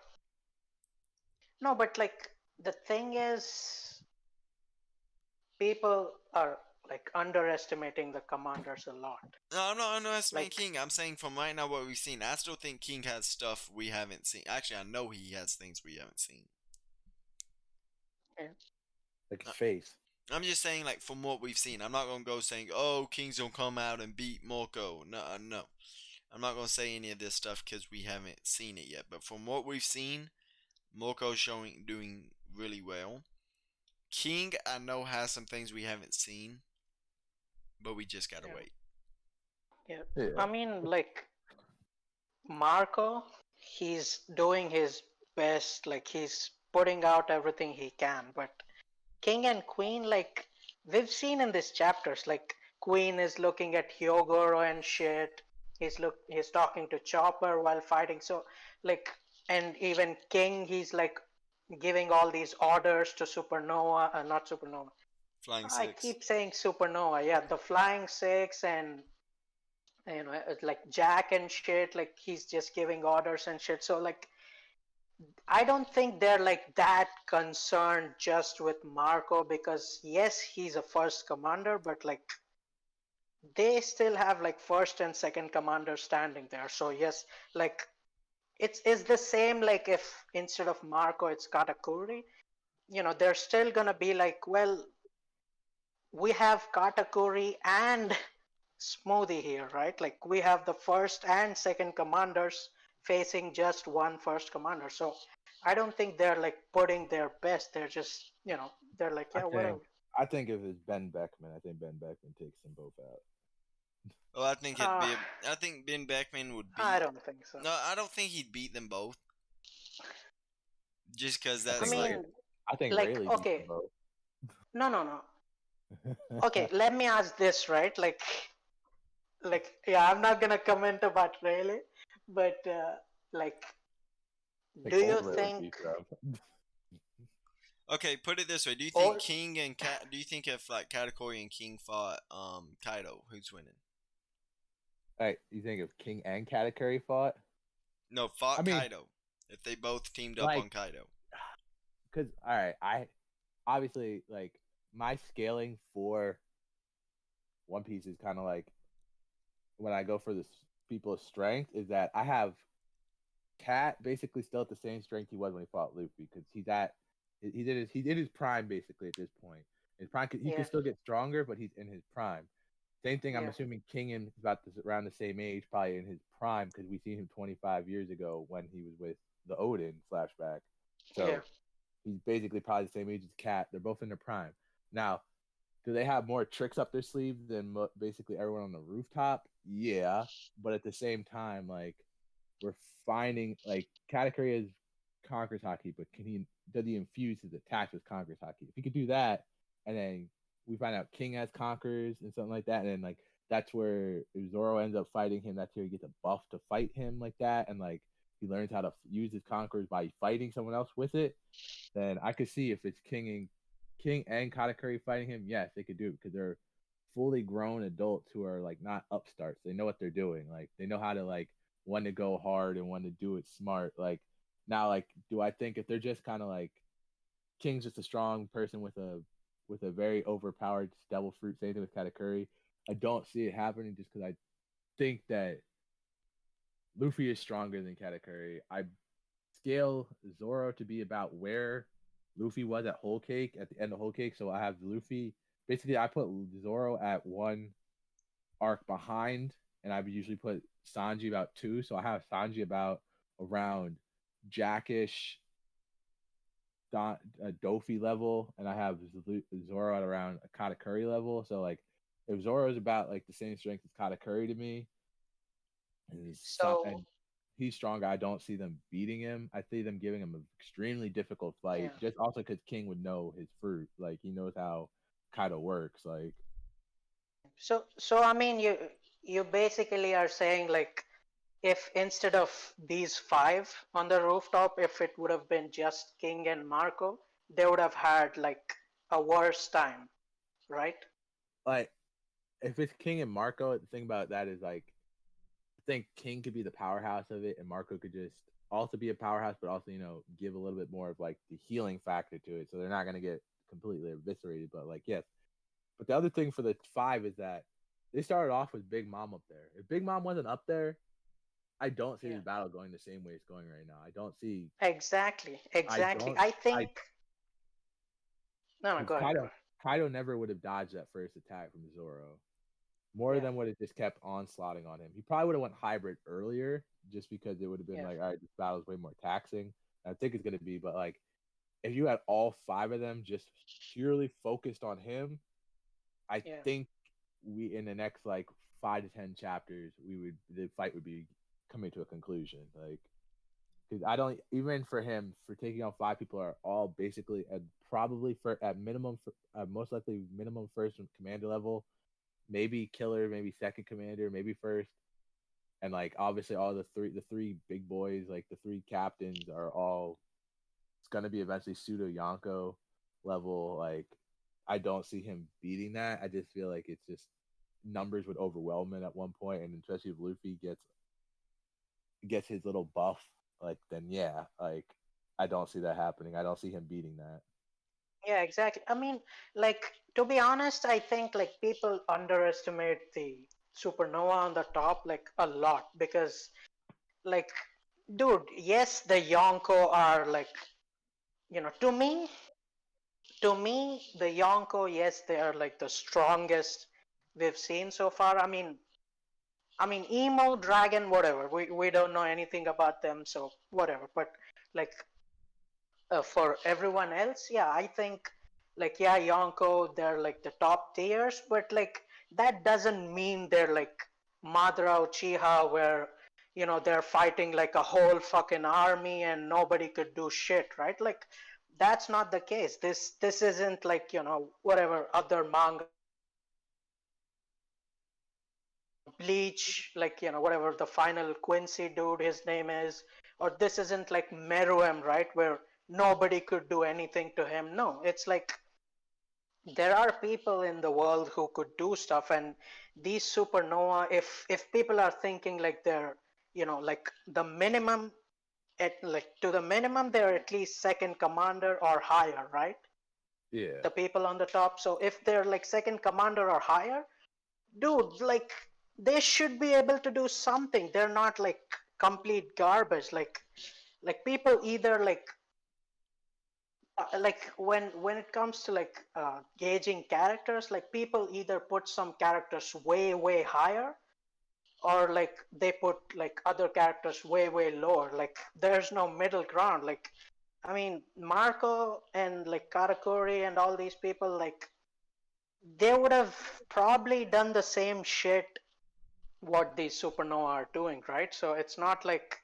S2: No, but like the thing is, people are like underestimating the commanders a lot.
S1: No, I'm not underestimating
S2: Like,
S1: King. I'm saying from right now what we've seen. I still think King has stuff we haven't seen. Actually, I know he has things we haven't seen.
S2: yeah,
S3: Like
S1: Uh,
S3: his face.
S1: I'm just saying, like from what we've seen. I'm not gonna go saying, "Oh, King's gonna come out and beat Moko." No, no. I'm not gonna say any of this stuff because we haven't seen it yet. But from what we've seen, Moko's showing doing really well. King, I know has some things we haven't seen, but we just gotta
S2: yeah,
S1: wait.
S2: yeah.
S3: Yeah.
S2: I mean, like Marco, he's doing his best. Like he's putting out everything he can. But King and Queen, like we've seen in these chapters, like Queen is looking at Hyogoro and shit. He's talking to Chopper while fighting. So like, and even King, he's like giving all these orders to Supernova, not Supernova.
S1: Flying
S2: I
S1: Six.
S2: keep saying Supernova. Yeah, the Flying Six and it's like Jack and shit. Like he's just giving orders and shit. So like I don't think they're like that concerned just with Marco because yes, he's a first commander, but like they still have like first and second commander standing there. So yes, like it's the same like if instead of Marco it's Katakuri, they're still gonna be like, well, we have Katakuri and Smoothie here, right? Like we have the first and second commanders facing just one first commander. So I don't think they're like putting their best. They're just, they're like,
S3: I
S2: yeah, whatever.
S3: think I think if it's Ben Beckman, I think Ben Beckman takes them both out.
S1: Oh, I think it'd
S2: Uh,
S1: be. I think Ben Beckman would
S2: I
S1: beat.
S2: don't think so.
S1: No, I don't think he'd beat them both. Just because
S3: I
S2: I
S1: that's
S3: think
S1: like.
S2: mean,
S3: I think
S2: like,
S3: Rayleigh beats them
S2: okay,
S3: both.
S2: no, no, no. Okay, let me ask this, right? Yeah, I'm not gonna comment about Rayleigh, but like,
S3: I
S2: do
S3: think
S2: you
S3: old Rayleigh
S2: think
S3: beats them.
S1: Okay, put it this way: Do you think
S2: old?
S1: King and Do you think if like Katakuri and King fought Kaido, who's winning?
S3: Hey, you think if King and Katakuri fought?
S1: No,
S3: I
S1: fought
S3: mean,
S1: Kaido. If they both teamed up
S3: like,
S1: on Kaido.
S3: because all right, I obviously like my scaling for One Piece is kind of like when I go for the people's strength is that I have Cat basically still at the same strength he was when he fought Luffy because he did his prime basically at this point. His prime he
S2: Yeah,
S3: could still get stronger, but he's in his prime. Same thing. I'm
S2: yeah,
S3: assuming King is about around the same age, probably in his prime, because we seen him 25 years ago when he was with the Odin flashback.
S2: yeah,
S3: So he's basically probably the same age as Cat. They're both in their prime. Now, do they have more tricks up their sleeve than basically everyone on the rooftop? Yeah, but at the same time, like we're finding like Katakuri is Conqueror's Haki, but does he infuse his attacks with Conqueror's Haki? If he could do that, and then we find out King has Conquerors and something like that, and then like that's where if Zoro ends up fighting him. That's where he gets a buff to fight him like that, and like he learns how to use his Conquerors by fighting someone else with it. Then I could see if it's King and Katakuri fighting him. Yes, they could do it because they're fully grown adults who are like not upstarts. They know what they're doing. Like they know how to like when to go hard and when to do it smart. Like now, like do I think if they're just kind of like King's just a strong person with a very overpowered devil fruit, same thing with Katakuri. I don't see it happening just because I think that Luffy is stronger than Katakuri. I scale Zoro to be about where Luffy was at Whole Cake at the end of Whole Cake. So I have Luffy. Basically, I put Zoro at one arc behind, and I would usually put Sanji about two. So I have Sanji about around Jackish Dofi level, and I have Zoro at around a Katakuri level. So like, if Zoro is about like the same strength as Katakuri to me, and
S2: So
S3: he's stronger, I don't see them beating him. I see them giving him an extremely difficult fight.
S2: yeah.
S3: Just also because King would know his fruit, like he knows how Kaido works. Like,
S2: So I mean, you basically are saying like, if instead of these five on the rooftop, if it would have been just King and Marco, they would have had like a worse time, right?
S3: like if it's King and Marco, the thing about that is like I think King could be the powerhouse of it, and Marco could just also be a powerhouse, but also give a little bit more of like the healing factor to it, so they're not gonna get completely eviscerated. But like yes, but the other thing for the five is that they started off with Big Mom up there. If Big Mom wasn't up there, I don't see
S2: Yeah.
S3: this battle going the same way it's going right now. I don't see.
S2: Exactly.
S3: I
S2: Exactly.
S3: don't.
S2: I think.
S3: I
S2: No, no.
S3: because
S2: Go ahead. Go ahead.
S3: Kaido never would have dodged that first attack from Zoro. More
S2: Yeah.
S3: than would have just kept onslaughting on him. He probably would have went hybrid earlier, just because it would have been
S2: Yeah.
S3: like, all right, this battle is way more taxing. I think it's gonna be, but like if you had all five of them just purely focused on him, I
S2: Yeah.
S3: think we in the next like 5 to 10 chapters, the fight would be coming to a conclusion. Like because I don't even for him for taking on five people are all basically at probably for at minimum most likely minimum first commander level, maybe killer, maybe second commander, maybe first, and like obviously all the three big boys, like the three captains are all it's gonna be eventually pseudo Yonko level. Like I don't see him beating that. I just feel like it's just numbers would overwhelm him at one point, and especially if Luffy gets his little buff, like then yeah, like I don't see that happening. I don't see him beating that.
S2: Yeah. Exactly. I mean, like, to be honest, I think like people underestimate the supernova on the top like a lot because, like, dude, yes, the Yonko are like, to me, the Yonko, yes, they are like the strongest we've seen so far. I mean, emo, dragon, whatever. We don't know anything about them, so whatever. But like, for everyone else, yeah, I think like, yeah, Yonko, they're like the top tiers, but like that doesn't mean they're like Madara Uchiha, where they're fighting like a whole fucking army and nobody could do shit, right? Like that's not the case. This isn't like whatever other manga, Bleach, like whatever the final Quincy dude his name is, or this isn't like Meruem, right, where nobody could do anything to him. No, it's like there are people in the world who could do stuff, and these supernova, if people are thinking like they're like the minimum, at like to the minimum they're at least second commander or higher, right?
S3: Yeah,
S2: The people on the top. So if they're like second commander or higher, dude, like they should be able to do something. They're not like complete garbage. Like people either like when it comes to like gauging characters, like people either put some characters way higher, or like they put like other characters way lower. Like there's no middle ground. Like I mean, Marco and like Karakuri and all these people, like they would have probably done the same shit what these supernova are doing, right? So it's not like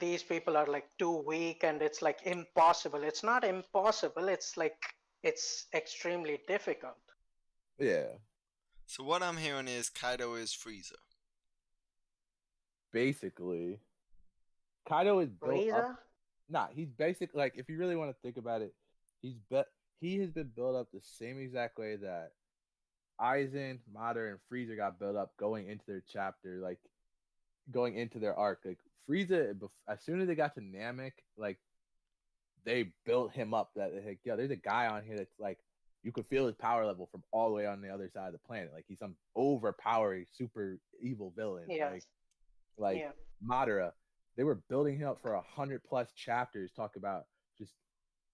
S2: these people are like too weak and it's like impossible. It's not impossible. It's like it's extremely difficult.
S3: yeah.
S1: So what I'm hearing is Kaido is Frieza.
S3: Basically, Kaido is built up.
S2: Frieza?
S3: Nah, he's basic. Like if you really want to think about it, he has been built up the same exact way that Aizen, Madara, and Frieza got built up going into their chapter, like going into their arc. Like Frieza, as soon as they got to Namek, like they built him up. That like, yo, there's a guy on here that's like you could feel his power level from all the way on the other side of the planet. Like he's some overpowering, super evil villain.
S2: Yeah,
S3: Like
S2: yeah,
S3: Madara, they were building him up for 100+ chapters. Talk about just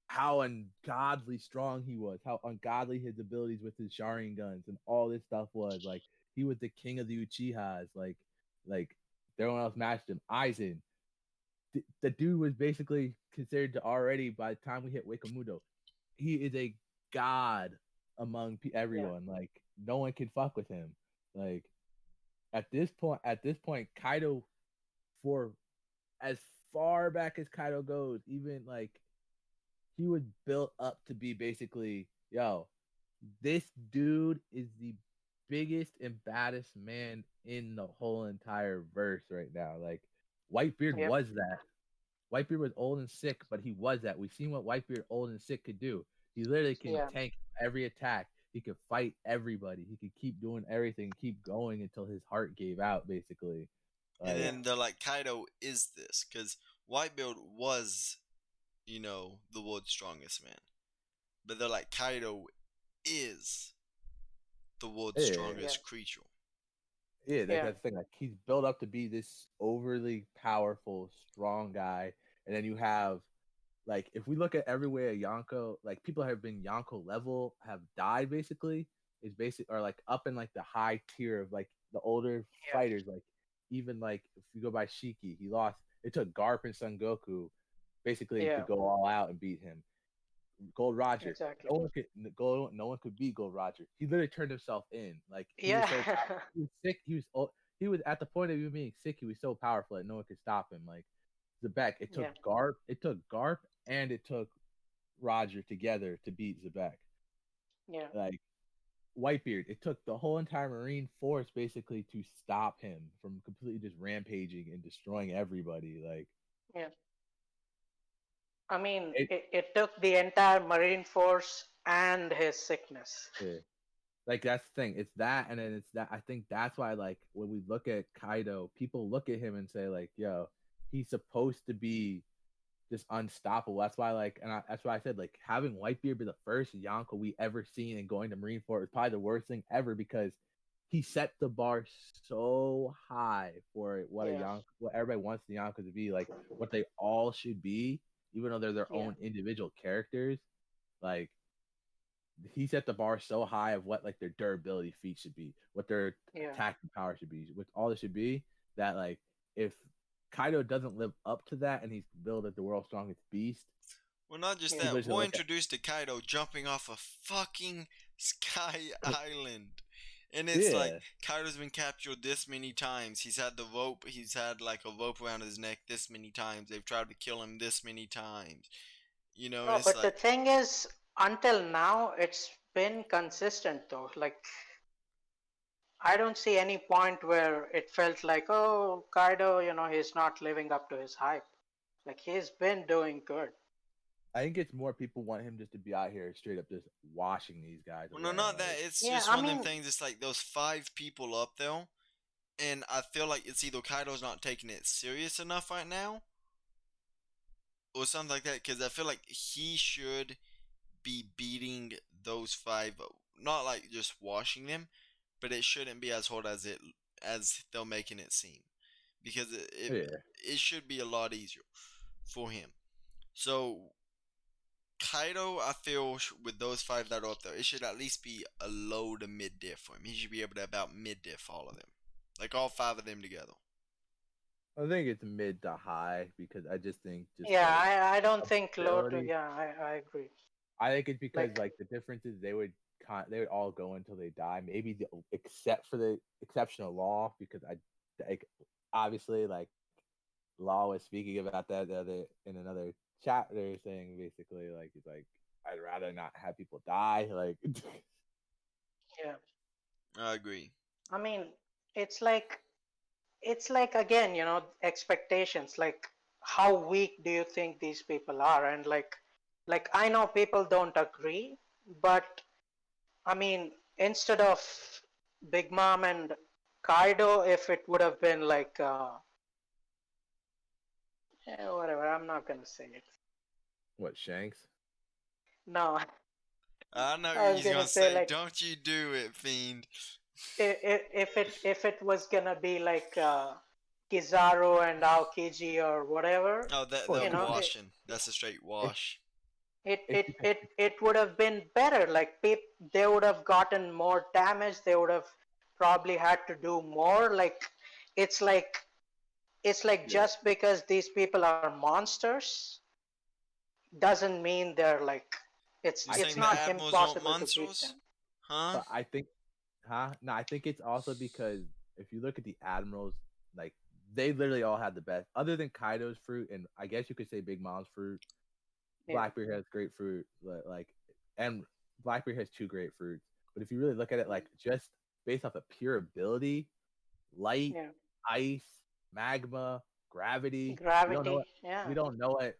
S3: how ungodly strong he was, how ungodly his abilities with his Sharingan and all this stuff was. Like he was the king of the Uchihas. Like no one else matched him. Aizen, the dude was basically considered to already by the time we hit Wakamudo, he is a god among
S2: Yeah.
S3: everyone. Like no one can fuck with him. Like at this point, Kaido, for as far back as Kaido goes, even like he was built up to be basically, yo, this dude is the biggest and baddest man in the whole entire verse right now. Like Whitebeard
S2: Yep.
S3: was that. Whitebeard was old and sick, but he was that. We've seen what Whitebeard old and sick could do. He literally can
S2: Yeah.
S3: tank every attack. He could fight everybody. He could keep doing everything, keep going until his heart gave out, basically.
S1: And
S3: Like,
S2: Yeah.
S1: then they're like, Kaido is this because Whitebeard was, the world's strongest man. But they're like, Kaido is the world's
S3: yeah,
S2: Yeah.
S1: strongest creature.
S3: yeah,
S2: Yeah.
S3: that's the thing. Like, he's built up to be this overly powerful, strong guy, and then you have like if we look at everywhere Yonko, like people have been Yonko level have died basically, is basic or like up in like the high tier of like the older
S2: Yeah.
S3: fighters, like even like if you go by Shiki, he lost. It took Garp and Son Goku basically to
S2: Yeah.
S3: go all out and beat him. Gold Roger,
S2: Exactly.
S3: no one could beat Gold Roger. He literally turned himself in. Like he was
S2: Yeah.
S3: so he was sick. He was at the point of even being sick. He was so powerful that no one could stop him. Like Zebek,
S2: Yeah.
S3: It took Garp, and it took Roger together to beat Zebek.
S2: Yeah.
S3: Like Whitebeard, it took the whole entire Marine force basically to stop him from completely just rampaging and destroying everybody. Like
S2: Yeah. I mean,
S3: it,
S2: it took the entire Marine Force and his sickness.
S3: yeah. Like that's the thing. It's that, and then it's that. I think that's why, like, when we look at Kaido, people look at him and say, like, "Yo, he's supposed to be just unstoppable." That's why, like, that's why I said, like, having Whitebeard be the first Yonko we ever seen and going to Marineford is probably the worst thing ever because he set the bar so high for what a
S2: Yeah.
S3: Yonko, what everybody wants the Yonko to be, like, what they all should be, even though they're their
S2: Yeah.
S3: own individual characters. Like, he set the bar so high of what like their durability feat should be, what their
S2: Yeah.
S3: attacking power should be, what all this should be. That like if Kaido doesn't live up to that and he's billed as the world's strongest beast,
S1: Well, not just
S2: Yeah.
S3: people
S1: that.
S3: just gonna
S1: We're
S3: look at
S1: introduced to Kaido jumping off a fucking sky island. And it's like,
S3: yeah,
S1: Kaido's been captured this many times. He's had the rope, he's had like a rope around his neck this many times. They've tried to kill him this many times. And
S2: No,
S1: it's
S2: but the
S1: like,
S2: thing is, until now, it's been consistent though. Like, I don't see any point where it felt like, oh, Kaido, he's not living up to his hype. Like, he's been doing good.
S3: I think it's more people want him just to be out here straight up just washing these guys
S1: well, no,
S3: away.
S1: not that.
S3: Like,
S1: It's
S2: Yeah,
S1: just
S2: I
S1: one of them
S2: mean,
S1: things. It's like those 5 people up there. And I feel like it's either Kaido's not taking it serious enough right now, or something like that. Because I feel like he should be beating those 5, not like just washing them, but it shouldn't be as hard as they're making it seem, because
S3: yeah,
S1: it should be a lot easier for him. So Kaido, I feel with those 5 that are up there, it should at least be a low to mid diff for him. He should be able to about mid diff all of them, like all 5 of them together.
S3: I think it's mid to high because I just think just
S2: yeah,
S3: like
S2: I don't think low to,
S3: ability.
S2: yeah, I agree.
S3: I think it's because
S2: Like,
S3: like the difference is they would all go until they die. Maybe except for the exceptional law because I like obviously like Law was speaking about that the other in another chat. They're saying basically like it's like I'd rather not have people die. Like
S2: yeah,
S1: I agree.
S2: I mean, it's like, again, expectations. Like, how weak do you think these people are? And like I know people don't agree, but I mean, instead of Big Mom and Kaido, if it would have been like, whatever, I'm not gonna say it.
S3: what Shanks?
S2: No,
S1: I know
S2: I
S1: what
S2: was
S1: he's
S2: gonna
S1: gonna
S2: say
S1: say.
S2: like,
S1: Don't you do it, Fiend.
S2: if it was gonna be like Kizaru and Aokiji or whatever,
S1: Oh, that
S3: Well,
S1: the
S2: you know,
S1: washing. That's a straight
S3: it's
S1: wash.
S2: it
S3: it's
S2: it
S3: because
S2: it, it would have been better. Like, they would have gotten more damage. They would have probably had to do more. Like, it's like it's like
S3: Yeah,
S2: just because these people are monsters doesn't mean they're like
S1: You
S3: I
S2: it's
S1: saying
S3: think
S1: the
S2: not
S3: it's,
S1: Admirals aren't
S2: impossible to beat them.
S1: monsters? Huh?
S3: but I think, huh? No, I think it's also because if you look at the admirals, like they literally all had the best, other than Kaido's fruit, and I guess you could say Big Mom's fruit.
S2: Yeah,
S3: Blackbeard has grapefruit, like, and Blackbeard has two grapefruits. But if you really look at it, like just based off of pure ability, light,
S2: yeah.
S3: ice, magma, gravity, we don't know
S2: Gravity,
S3: what
S2: yeah,
S3: we don't know what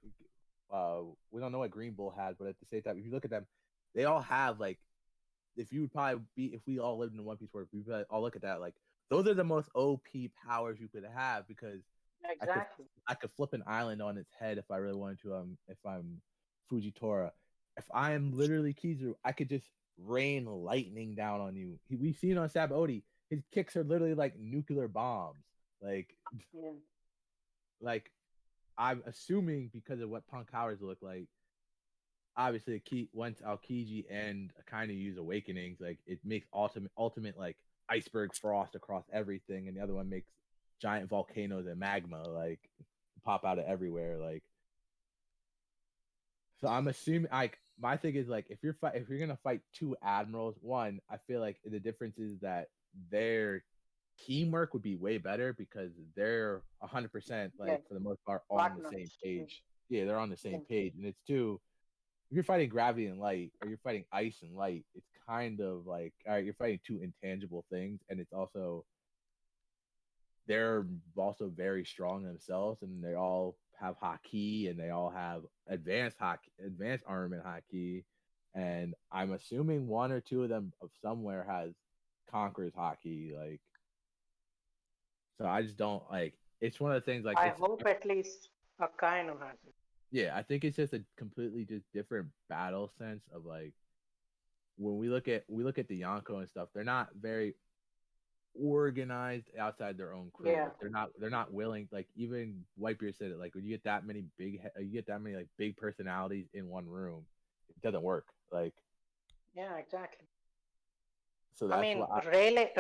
S3: uh we don't know what Green Bull has, but at the same time, if you look at them, they all have like if you would probably be if we all lived in a One Piece world, we probably all look at that like those are the most OP powers you could have because I could
S2: exactly.
S3: I could flip an island on its head if I really wanted to. If I'm Fujitora, if I am literally Kizaru, I could just rain lightning down on you. We've seen on Sabaody, his kicks are literally like nuclear bombs. Like
S2: Yeah,
S3: like I'm assuming because of what punk powers look like. Obviously, once Aokiji and kind of use awakenings, like it makes ultimate like iceberg frost across everything, and the other one makes giant volcanoes and magma like pop out of everywhere. Like so, I'm assuming like my thing is like if you're gonna fight two admirals, one I feel like the difference is that their teamwork would be way better because they're 100%
S2: yeah.
S3: like for the most part on the
S2: Partners.
S3: same page. Yeah, they're on the
S2: Yeah,
S3: same page, and it's two if you're fighting gravity and light or you're fighting ice and light, it's kind of like all right, you're fighting two intangible things, and it's also they're also very strong themselves, and they all have haki, and they all have advanced armament haki, and I'm assuming one or two of them of somewhere has conquerors haki, like so I just don't like. It's one of the things like
S2: I
S3: it's
S2: hope at least Akainu has it.
S3: yeah, I think it's just a completely just different battle sense of like when we look at the Yonko and stuff, they're not very organized outside their own crew.
S2: Yeah,
S3: Like they're not willing. Like even Whitebeard said it. Like when you get that many you get that many like big personalities in one room, it doesn't work. Like
S2: yeah, exactly.
S3: so
S2: I
S3: that's
S2: mean,
S3: why I,
S2: Rayleigh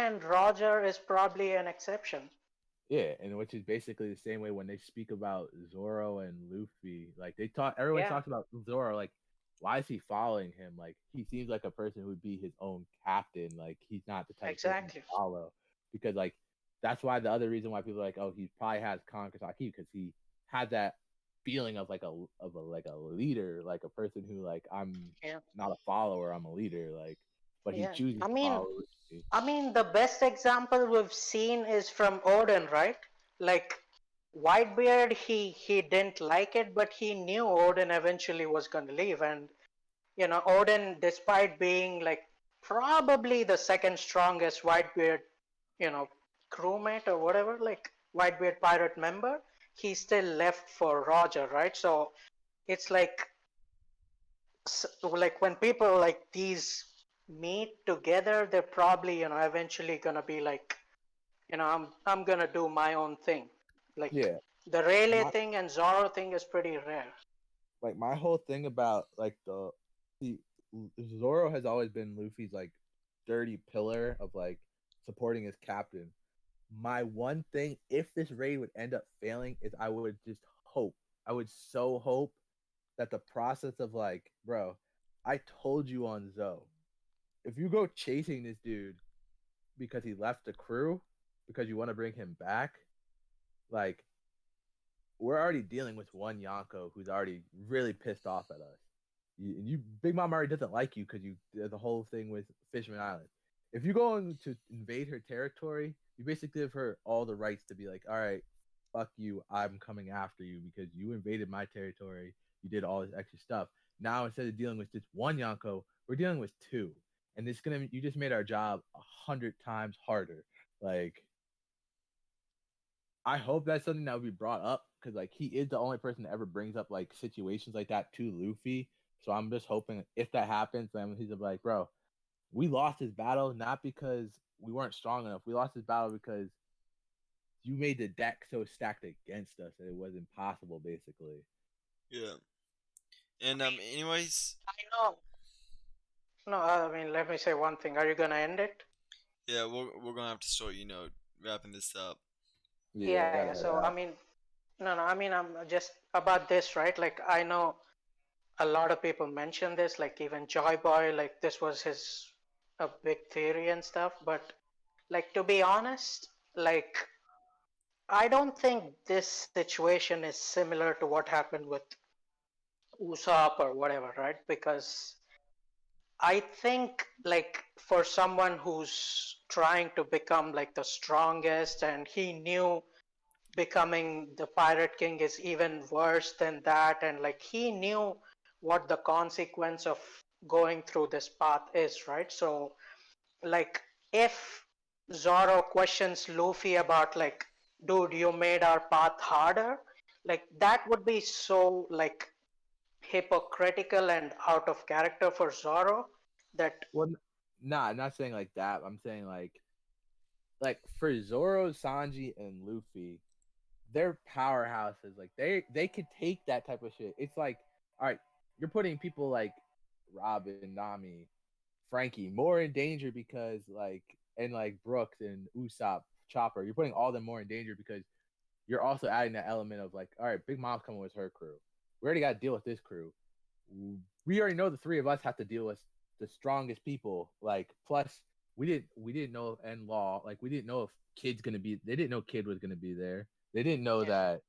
S2: and Roger is probably an exception.
S3: yeah, and which is basically the same way when they speak about Zoro and Luffy. Like they talk, everyone
S2: Yeah,
S3: talks about Zoro. Like why is he following him? Like he seems like a person who would be his own captain. Like he's not the type of person to
S2: exactly.
S3: follow because like that's why the other reason why people are like oh he probably has Kon Kasaki because he had that feeling of like a leader, like a person who like I'm
S2: Yeah,
S3: not a follower, I'm a leader. Like but he
S2: yeah.
S3: chooses
S2: I
S3: to
S2: mean,
S3: follow Luffy.
S2: I mean, the best example we've seen is from Odin, right? Like Whitebeard, he didn't like it, but he knew Odin eventually was going to leave, and Odin, despite being like probably the second strongest Whitebeard, you know, crewmate or whatever, like Whitebeard pirate member, he still left for Roger, right? So it's like when people like these meet together, they're probably eventually gonna be like, I'm gonna do my own thing. Like
S3: Yeah.
S2: the Rayleigh
S3: My
S2: thing and Zoro thing is pretty rare.
S3: like my whole thing about like the Zoro has always been Luffy's like dirty pillar of like supporting his captain. My one thing, if this raid would end up failing, is I would just hope. I would so hope that the process of like, bro, I told you on Zoe, if you go chasing this dude because he left the crew, because you want to bring him back, like we're already dealing with one Yonko who's already really pissed off at us. Big Mom already doesn't like you because you did the whole thing with Fishman Island. If you go in to invade her territory, you basically give her all the rights to be like, all right, fuck you, I'm coming after you because you invaded my territory. You did all this extra stuff. Now instead of dealing with just one Yonko, we're dealing with two, and it's gonna you just made our job 100 times harder. Like I hope that's something that will be brought up because like he is the only person that ever brings up like situations like that to Luffy. So I'm just hoping if that happens, then he's like, bro, we lost this battle not because we weren't strong enough. We lost this battle because you made the deck so stacked against us that it was impossible, basically.
S1: Yeah. And
S2: I mean,
S1: anyways,
S2: I know. No, I mean, let me say one thing. Are you gonna end it?
S1: yeah, we're gonna have to start, wrapping this up.
S2: Yeah,
S3: Yeah,
S2: yeah. So I mean, no, I mean, I'm just about this, right? Like I know a lot of people mention this, like even Joy Boy, like this was his a big theory and stuff. But like to be honest, like I don't think this situation is similar to what happened with Usopp or whatever, right? Because I think like for someone who's trying to become like the strongest and he knew becoming the Pirate King is even worse than that, and like he knew what the consequence of going through this path is, right? So like if Zoro questions Luffy about like, dude, you made our path harder, like that would be so like hypocritical and out of character for Zoro that
S3: well, nah, I'm not saying like that. I'm saying like for Zoro, Sanji, and Luffy, they're powerhouses. Like they could take that type of shit. It's like, all right, you're putting people like Robin, Nami, Frankie more in danger because like and like Brooks and Usopp, Chopper, you're putting all them more in danger because you're also adding that element of like, all right, Big Mom's coming with her crew. We already got to deal with this crew. We already know the three of us have to deal with the strongest people. Like, plus we didn't know end law. Like, we didn't know if Kid's gonna be. They didn't know Kid was gonna be there. They didn't know
S2: yeah.
S3: that.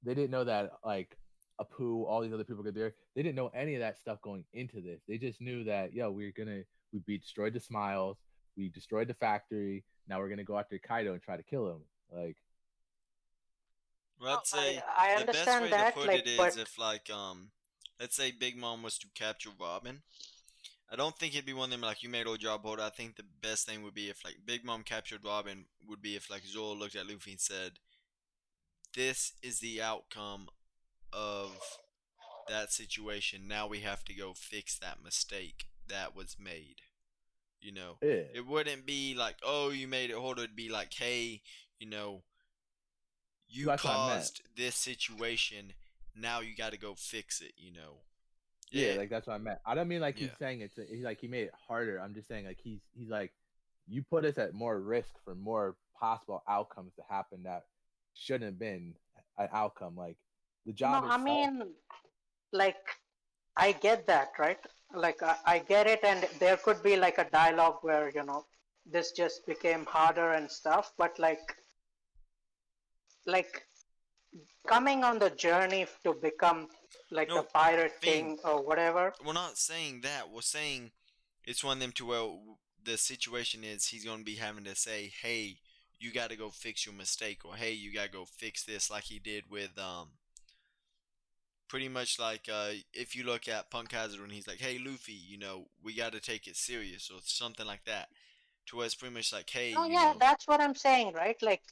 S3: They didn't know that like Apu, all these other people were there. They didn't know any of that stuff going into this. They just knew that we destroyed the Smiles, we destroyed the factory. Now we're gonna go after Kaido and try to kill him. Like,
S1: Well,
S2: No,
S1: I'd say
S2: I
S1: the best
S2: understand
S1: way to
S2: that,
S1: put
S2: like,
S1: it is
S2: but
S1: if like let's say Big Mom was to capture Robin. I don't think it'd be one of them like you made old job hold. I think the best thing would be if like Big Mom captured Robin would be if like Zoro looked at Luffy and said, "This is the outcome of that situation. Now we have to go fix that mistake that was made." You know,
S3: yeah,
S1: it wouldn't be like, "Oh, you made it hold." It'd be like, "Hey, you know, you
S3: that's what I meant.
S1: caused this situation. Now you got to go fix it." You know,
S3: Yeah,
S1: it.
S3: like that's what I meant. I don't mean like he's
S1: Yeah.
S3: saying he's like he made it harder. I'm just saying like he's like you put us at more risk for more possible outcomes to happen that shouldn't have been an outcome. Like the
S2: no,
S3: job
S2: I
S3: itself.
S2: mean, like, I get that, right? Like, I get it, and there could be like a dialogue where, this just became harder and stuff, but like coming on the journey to become like the
S1: No,
S2: Pirate
S1: Fiend.
S2: King or whatever.
S1: We're not saying that. We're saying it's one of them to where the situation is he's going to be having to say, "Hey, you got to go fix your mistake," or "Hey, you got to go fix this," like he did with pretty much like if you look at Punk Hazard when he's like, "Hey, Luffy, we got to take it serious," or something like that. To where it's pretty much like, "Hey,
S2: No, yeah, that's what I'm saying, right? Like,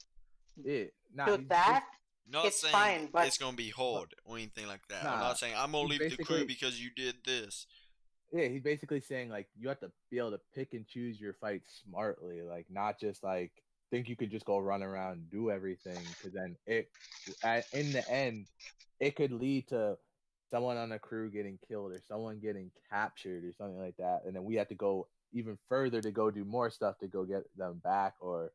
S3: Yeah, nah,
S2: to
S3: he's
S2: that,
S1: not
S2: it's
S1: saying
S2: fine, but
S1: it's going to be hard or anything like that. I'm
S3: nah.
S1: not saying I'm going to
S3: He's
S1: leave the crew
S3: basically
S1: because you did this."
S3: yeah, he's basically saying like you have to be able to pick and choose your fights smartly, like not just like think you could just go run around and do everything because then in the end it could lead to someone on a crew getting killed or someone getting captured or something like that, and then we have to go even further to go do more stuff to go get them back or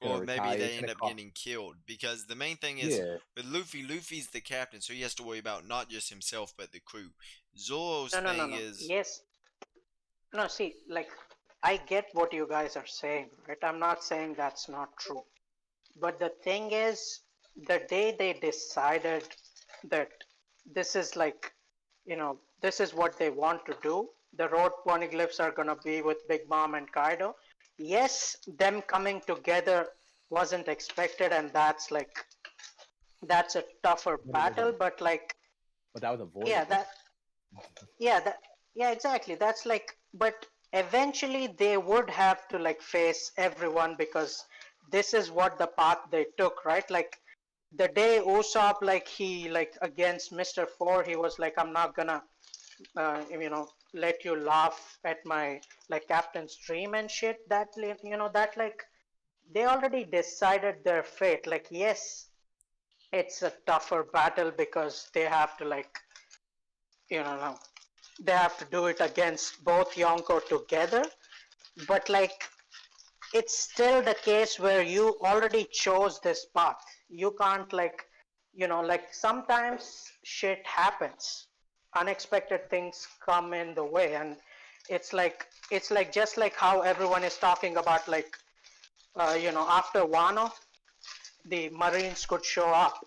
S3: gonna
S1: Or maybe
S3: retaliate. It's
S1: they end
S3: gonna
S1: up
S3: cost.
S1: getting killed. Because the main thing is,
S3: Yeah,
S1: with Luffy, Luffy's the captain, so he has to worry about not just himself, but the crew. Zoro's
S2: no, no, no,
S1: thing
S2: no.
S1: is,
S2: Yes, no, see, like, I get what you guys are saying, right? I'm not saying that's not true. But the thing is, the day they decided that this is like, this is what they want to do, the road poneglyphs are going to be with Big Mom and Kaido. Yes, them coming together wasn't expected, and that's a tougher
S3: but it was
S2: battle, but like,
S3: but that was
S2: yeah,
S3: avoidable.
S2: yeah, that, yeah, exactly. That's like, but eventually they would have to like face everyone because this is what the path they took, right? Like the day Usopp, like he like against Mr. Four, he was like, I'm not gonna, let you laugh at my like captain's dream and shit. That like they already decided their fate. Like yes, it's a tougher battle because they have to like, no, they have to do it against both Yonko together. But like it's still the case where you already chose this path. You can't like, like sometimes shit happens. Unexpected things come in the way, and it's like just like how everyone is talking about like, after Wano, the Marines could show up.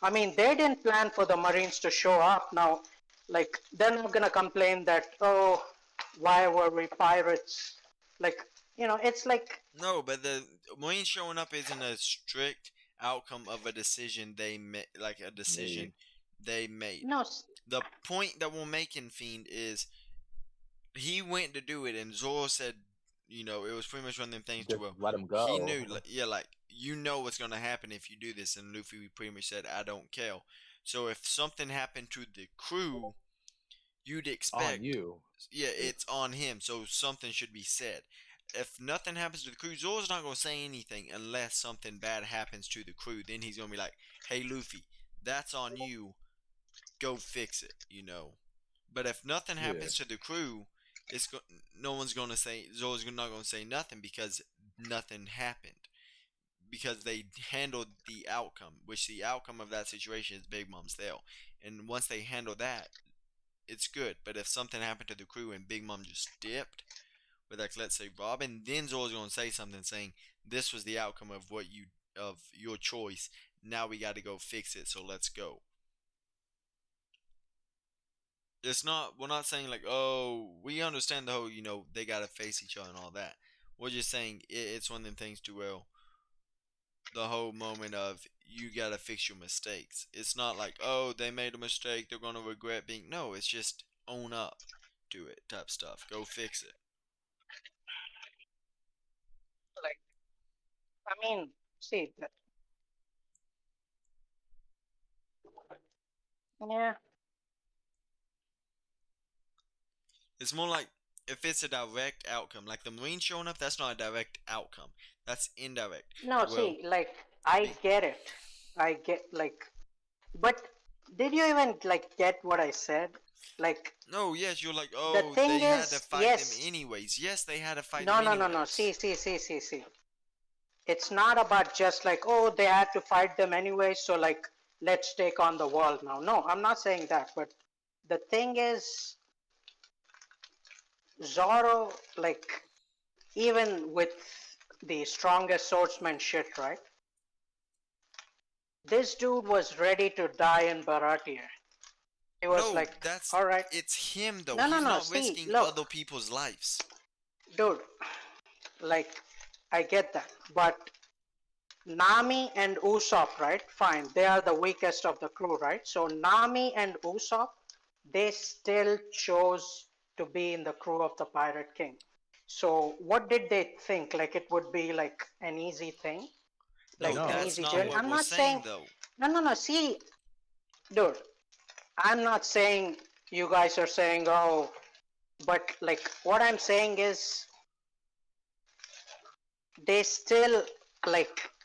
S2: I mean, they didn't plan for the Marines to show up. Now, like, they're not gonna complain that, oh, why were we pirates? Like, it's like,
S1: No, but the Marine showing up isn't a strict outcome of a decision they made, like a
S3: Made.
S1: decision they made.
S2: no,
S1: The point that we're making, Fiend, is he went to do it, and Zoro said, it was pretty much one of them things to
S3: Just
S1: well,
S3: let him
S1: he
S3: go.
S1: knew, like, yeah, like what's gonna happen if you do this, and Luffy pretty much said, I don't care. So if something happened to the crew, you'd
S3: On
S1: expect,
S3: you.
S1: yeah, it's on him, so something should be said. If nothing happens to the crew, Zoro's not gonna say anything unless something bad happens to the crew. Then he's gonna be like, "Hey, Luffy, that's on you. Go fix it." But if nothing
S3: Yeah.
S1: happens to the crew, no one's gonna say Zoro's not gonna say nothing because nothing happened because they handled the outcome, which the outcome of that situation is Big Mom's tail. And once they handle that, it's good. But if something happened to the crew and Big Mom just dipped, with like let's say Robin, then Zoro's gonna say something saying this was the outcome of your choice. Now we got to go fix it. So let's go. It's not. We're not saying like, oh, we understand the whole. They gotta face each other and all that. We're just saying it's one of them things to well, the whole moment of you gotta fix your mistakes. It's not like, oh, they made a mistake. They're gonna regret being. No, it's just own up to it type stuff. Go fix it.
S2: like, I mean, see, yeah,
S1: It's more like if it's a direct outcome, like the Marine showing up, that's not a direct outcome. That's indirect.
S2: no,
S1: Well,
S2: see, like, I
S1: be,
S2: get it. I get, like, but did you even, like, get what I said? Like,
S1: no, yes, you're like,
S2: the
S1: oh,
S2: thing
S1: they had to
S2: is,
S1: fight them
S2: yes,
S1: anyways. Yes, they had to fight them
S2: no, no, no, no,
S1: anyways.
S2: see. It's not about just like, oh, they had to fight them anyway, so like, let's take on the world now. No, I'm not saying that, but the thing is, Zoro, like, even with the strongest swordsman shit, right? This dude was ready to die in Baratia. He was
S1: No,
S2: like, all right.
S1: it's him though.
S2: No, no,
S1: He's
S2: no.
S1: not
S2: See,
S1: risking other
S2: look,
S1: people's lives.
S2: dude, like, I get that. But Nami and Usopp, right? Fine. They are the weakest of the crew, right? So Nami and Usopp, they still chose to be in the crew of the Pirate King. So what did they think? Like it would be like an easy thing?
S1: No,
S2: Like an
S3: No.
S1: that's
S2: easy
S1: not
S2: journey?
S1: what
S2: I'm
S1: we're
S2: not
S1: saying
S2: saying,
S1: though.
S2: no, no, no. See, dude, I'm not saying you guys are saying, oh, but like what I'm saying is they still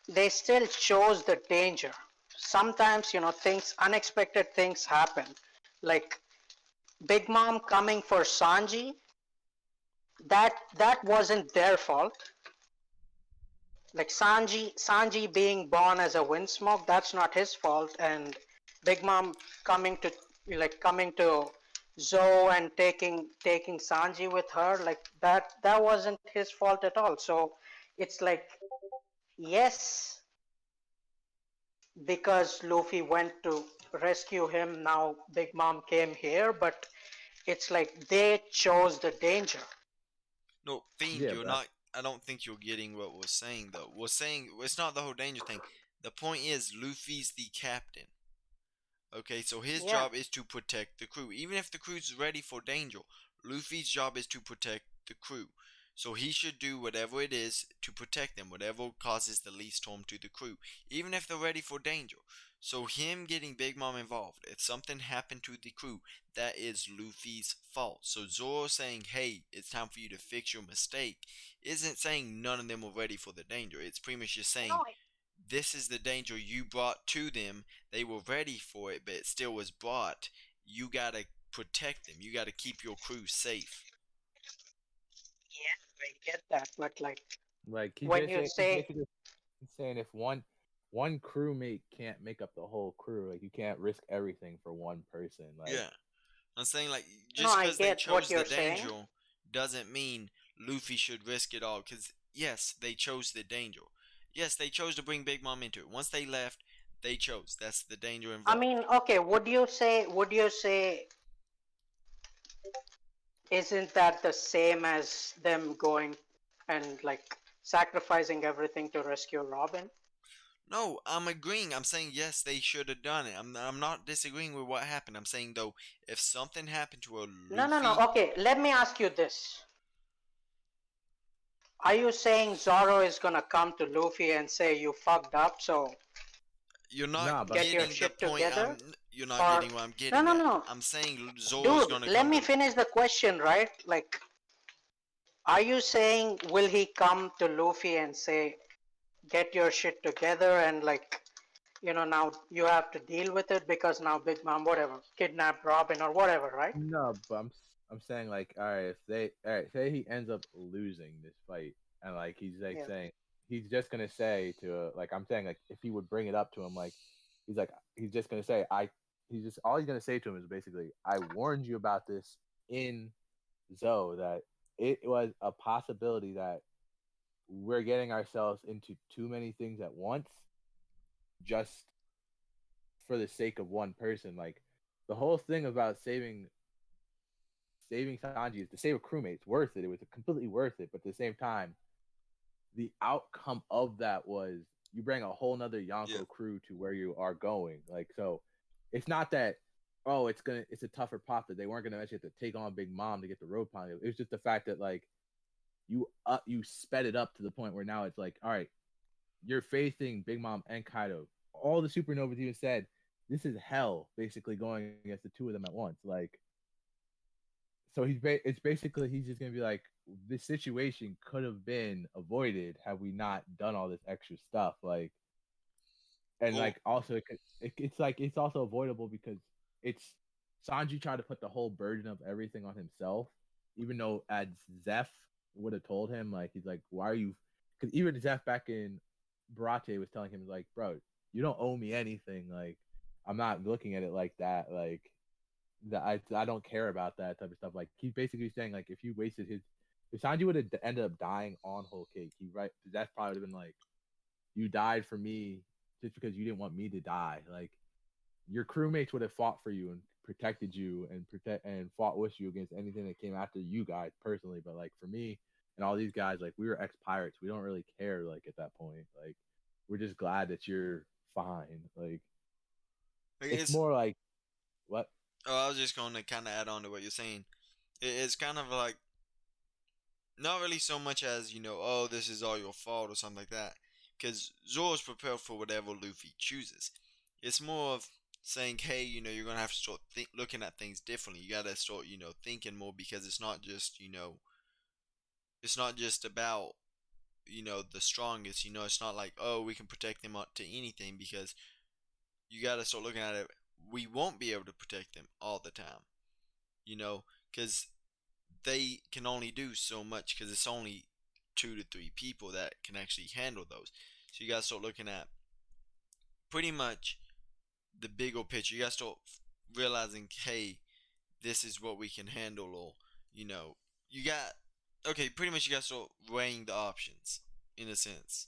S2: they still chose the danger. Sometimes things unexpected things happen, like Big Mom coming for Sanji. That wasn't their fault. Like Sanji being born as a Windsmoke, that's not his fault. And Big Mom coming to coming to Zoe and taking Sanji with her, like that wasn't his fault at all. So it's like, yes, because Luffy went to rescue him, now Big Mom came here, but it's like they chose the danger.
S1: No, Fiend,
S3: Yeah,
S1: you're
S3: but
S1: not. I don't think you're getting what we're saying though. We're saying it's not the whole danger thing. The point is, Luffy's the captain. Okay, so his
S2: Yeah,
S1: job is to protect the crew. Even if the crew's ready for danger, Luffy's job is to protect the crew. So he should do whatever it is to protect them, whatever causes the least harm to the crew, even if they're ready for danger. So him getting Big Mom involved, if something happened to the crew, that is Luffy's fault. So Zoro saying, hey, it's time for you to fix your mistake, isn't saying none of them were ready for the danger. It's pretty much just saying,
S2: no,
S1: this is the danger you brought to them. They were ready for it, but it still was brought. You gotta protect them. You gotta keep your crew safe.
S2: yeah, I get that, but like
S3: Like
S2: when you
S3: he's
S2: say,
S3: basically saying if one crewmate can't make up the whole crew, like you can't risk everything for one person. Like
S1: Yeah, I'm saying like
S2: no,
S1: just
S2: I
S1: because they
S2: get what
S1: chose the
S2: you're saying.
S1: danger doesn't mean Luffy should risk it all. Because yes, they chose the danger. Yes, they chose to bring Big Mom into it. Once they left, they chose. That's the danger
S2: I
S1: involved.
S2: mean, okay, would you say isn't that the same as them going and like sacrificing everything to rescue Robin?
S1: No, I'm agreeing. I'm saying yes, they should have done it. I'm not disagreeing with what happened. I'm saying though, if something happened to a
S2: No, no, no.
S1: Luffy,
S2: Okay, let me ask you this. Are you saying Zoro is gonna come to Luffy and say you fucked up, so
S1: you're not
S3: nah, but
S2: get your
S1: getting the
S2: shit
S1: point.
S2: together?
S1: You're not
S2: Or
S1: getting what I'm
S2: no,
S1: getting
S2: no,
S1: at.
S2: no.
S1: I'm saying Zoro's
S2: Dude,
S1: gonna
S2: let
S1: come
S2: me
S1: to.
S2: finish the question, right? Like, are you saying will he come to Luffy and say get your shit together and like now you have to deal with it because now Big Mom whatever kidnapped Robin or whatever, right?
S3: no, but I'm saying like, all right, if they all right, say he ends up losing this fight, and like he's like
S2: Yeah.
S3: saying he's just gonna say to like I'm saying like if he would bring it up to him like he's just gonna say he's just all he's gonna say to him is basically I warned you about this in Zoe that it was a possibility that we're getting ourselves into too many things at once just for the sake of one person. Like the whole thing about saving Sanji is to save a crewmate. It's worth it. It was completely worth it. But at the same time, the outcome of that was you bring a whole nother
S1: Yeah.
S3: Yonko crew to where you are going. Like so, it's not that oh it's a tougher pot that they weren't gonna actually have to take on Big Mom to get the road pond. It was just the fact that like you sped it up to the point where now it's like all right you're facing Big Mom and Kaido. All the supernovas even said this is hell basically going against the two of them at once. Like so it's basically he's just gonna be like this situation could have been avoided had we not done all this extra stuff like and
S1: Well,
S3: like also it's like it's also avoidable because it's Sanji tried to put the whole burden of everything on himself even though as Zeph would have told him like he's like why are you because even Zeph back in Barate was telling him like bro you don't owe me anything like I'm not looking at it like that like that I don't care about that type of stuff. Like he's basically saying like if you wasted his if Sanji would have ended up dying on Whole Cake, he right that's probably would have been like you died for me just because you didn't want me to die. Like your crewmates would have fought for you and protected you and fought with you against anything that came after you guys personally. But like for me and all these guys, like we were ex pirates. We don't really care like at that point. Like we're just glad that you're fine. Like
S1: I
S3: it's
S1: guess.
S3: more like what
S1: Oh, I was just going to kind of add on to what you're saying. It's kind of like not really so much as oh, this is all your fault or something like that, because Zoro's prepared for whatever Luffy chooses. It's more of saying, hey, you're gonna have to start looking at things differently. You gotta start, thinking more because it's not just about the strongest. It's not like oh, we can protect them up to anything because you gotta start looking at it. We won't be able to protect them all the time, because they can only do so much because it's only 2 to 3 people that can actually handle those. So you gotta start looking at pretty much the bigger picture. You gotta start realizing, hey, this is what we can handle, or you got okay. Pretty much, you gotta start weighing the options in a sense.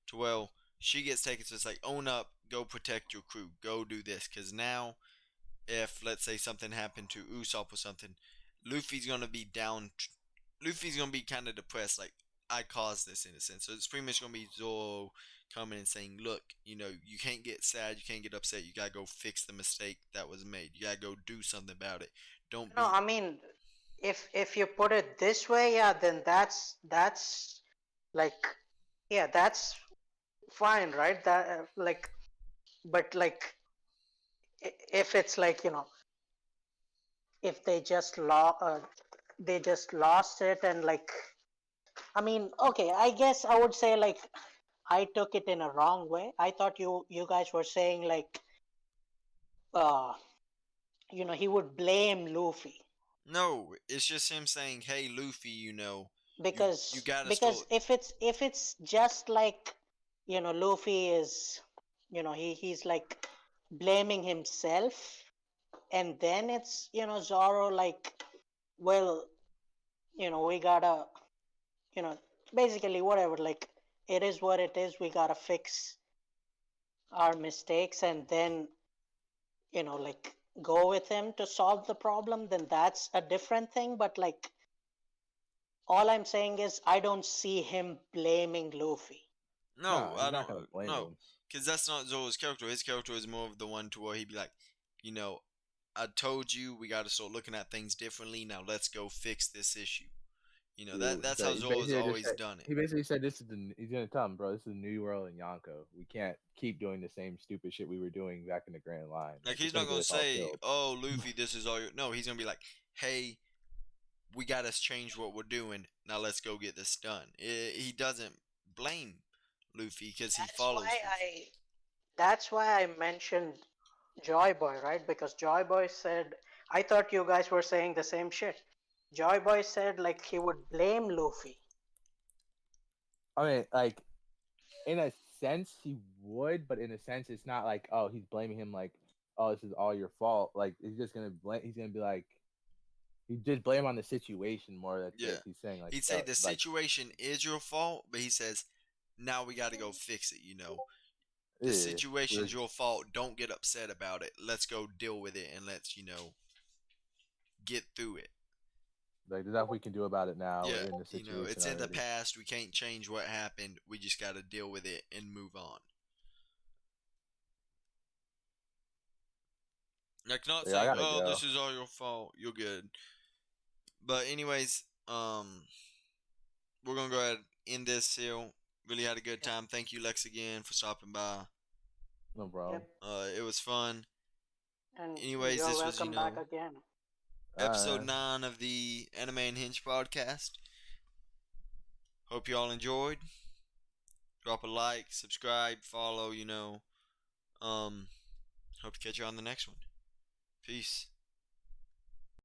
S1: To well, she gets taken, so it's like own up, go protect your crew, go do this, because now if let's say something happened to Usopp or something, Luffy's gonna be down. Luffy's gonna be kind of depressed, like I caused this in a sense. So it's pretty much gonna be Zoro coming and saying, "Look, you can't get sad, you can't get upset. You gotta go fix the mistake that was made. You gotta go do something about it. Don't
S2: No,
S1: be."
S2: I mean, if you put it this way, yeah, then that's like, yeah, that's fine, right? That like, but like, if it's like if they just lost it and like, I mean, okay, I guess I would say like I took it in a wrong way. I thought you guys were saying like, uh, he would blame Luffy.
S1: No, it's just him saying, "Hey, Luffy, You
S2: because
S1: gotta
S2: because
S1: start.
S2: if it's just like, Luffy is, he's like blaming himself, and then it's, Zoro like, well, we gotta, you know basically whatever, like, it is what it is, we gotta fix our mistakes, and then, like, go with him to solve the problem, then that's a different thing. But like, all I'm saying is I don't see him blaming Luffy.
S1: No,
S3: No,
S1: I
S3: he's not
S1: don't.
S3: gonna blame
S1: No,
S3: him.
S1: because that's not Zoro's character. His character is more of the one to where he'd be like, you know, I told you we got to start looking at things differently. Now let's go fix this issue.
S3: Yeah,
S1: That's how
S3: but he
S1: Zoro's
S3: basically just
S1: always
S3: said
S1: done it.
S3: he basically said this is he's gonna tell him, bro, this is the new world in Yonko. We can't keep doing the same stupid shit we were doing back in the Grand Line.
S1: Like
S3: Like it's
S1: he's
S3: gonna
S1: not
S3: get
S1: gonna
S3: us all
S1: say,
S3: killed.
S1: "Oh, Luffy, this is all your." No, he's gonna be like, "Hey, we got to change what we're doing. Now let's go get this done." He doesn't blame Luffy because he
S2: That's why
S1: follows Luffy.
S2: I that's why I mentioned Joy Boy, right? Because Joy Boy said, I thought you guys were saying the same shit. Joy Boy said like he would blame Luffy.
S3: I mean, like in a sense he would, but in a sense it's not like, oh, he's blaming him like, oh, this is all your fault. Like he's just gonna blame. He's gonna be like, he just blame on the situation more. That's
S1: Yeah,
S3: it. He's saying like,
S1: he'd say the
S3: like
S1: situation is your fault, but he says, "Now we got to go fix it." The
S3: yeah,
S1: situation's your fault. Don't get upset about it. Let's go deal with it and let's get through it.
S3: like there's nothing we can do about it now.
S1: Yeah,
S3: We're in the situation
S1: it's in the
S3: already.
S1: past. We can't change what happened. We just got to deal with it and move on. Like not
S3: Yeah, I
S1: saying,
S3: gotta
S1: "Oh,
S3: go.
S1: this is all your fault. You're good." But anyways, we're gonna go ahead and end this here. Really had a good
S2: Yep.
S1: time. Thank you, Lex, again for stopping by.
S3: No problem.
S2: Yep.
S1: It was fun.
S2: And
S1: Anyways,
S2: you're
S1: this was
S2: welcome back again.
S1: episode 9 of the Anime Unhinged podcast. Hope you all enjoyed. Drop a like, subscribe, follow. Hope to catch you on the next one. Peace.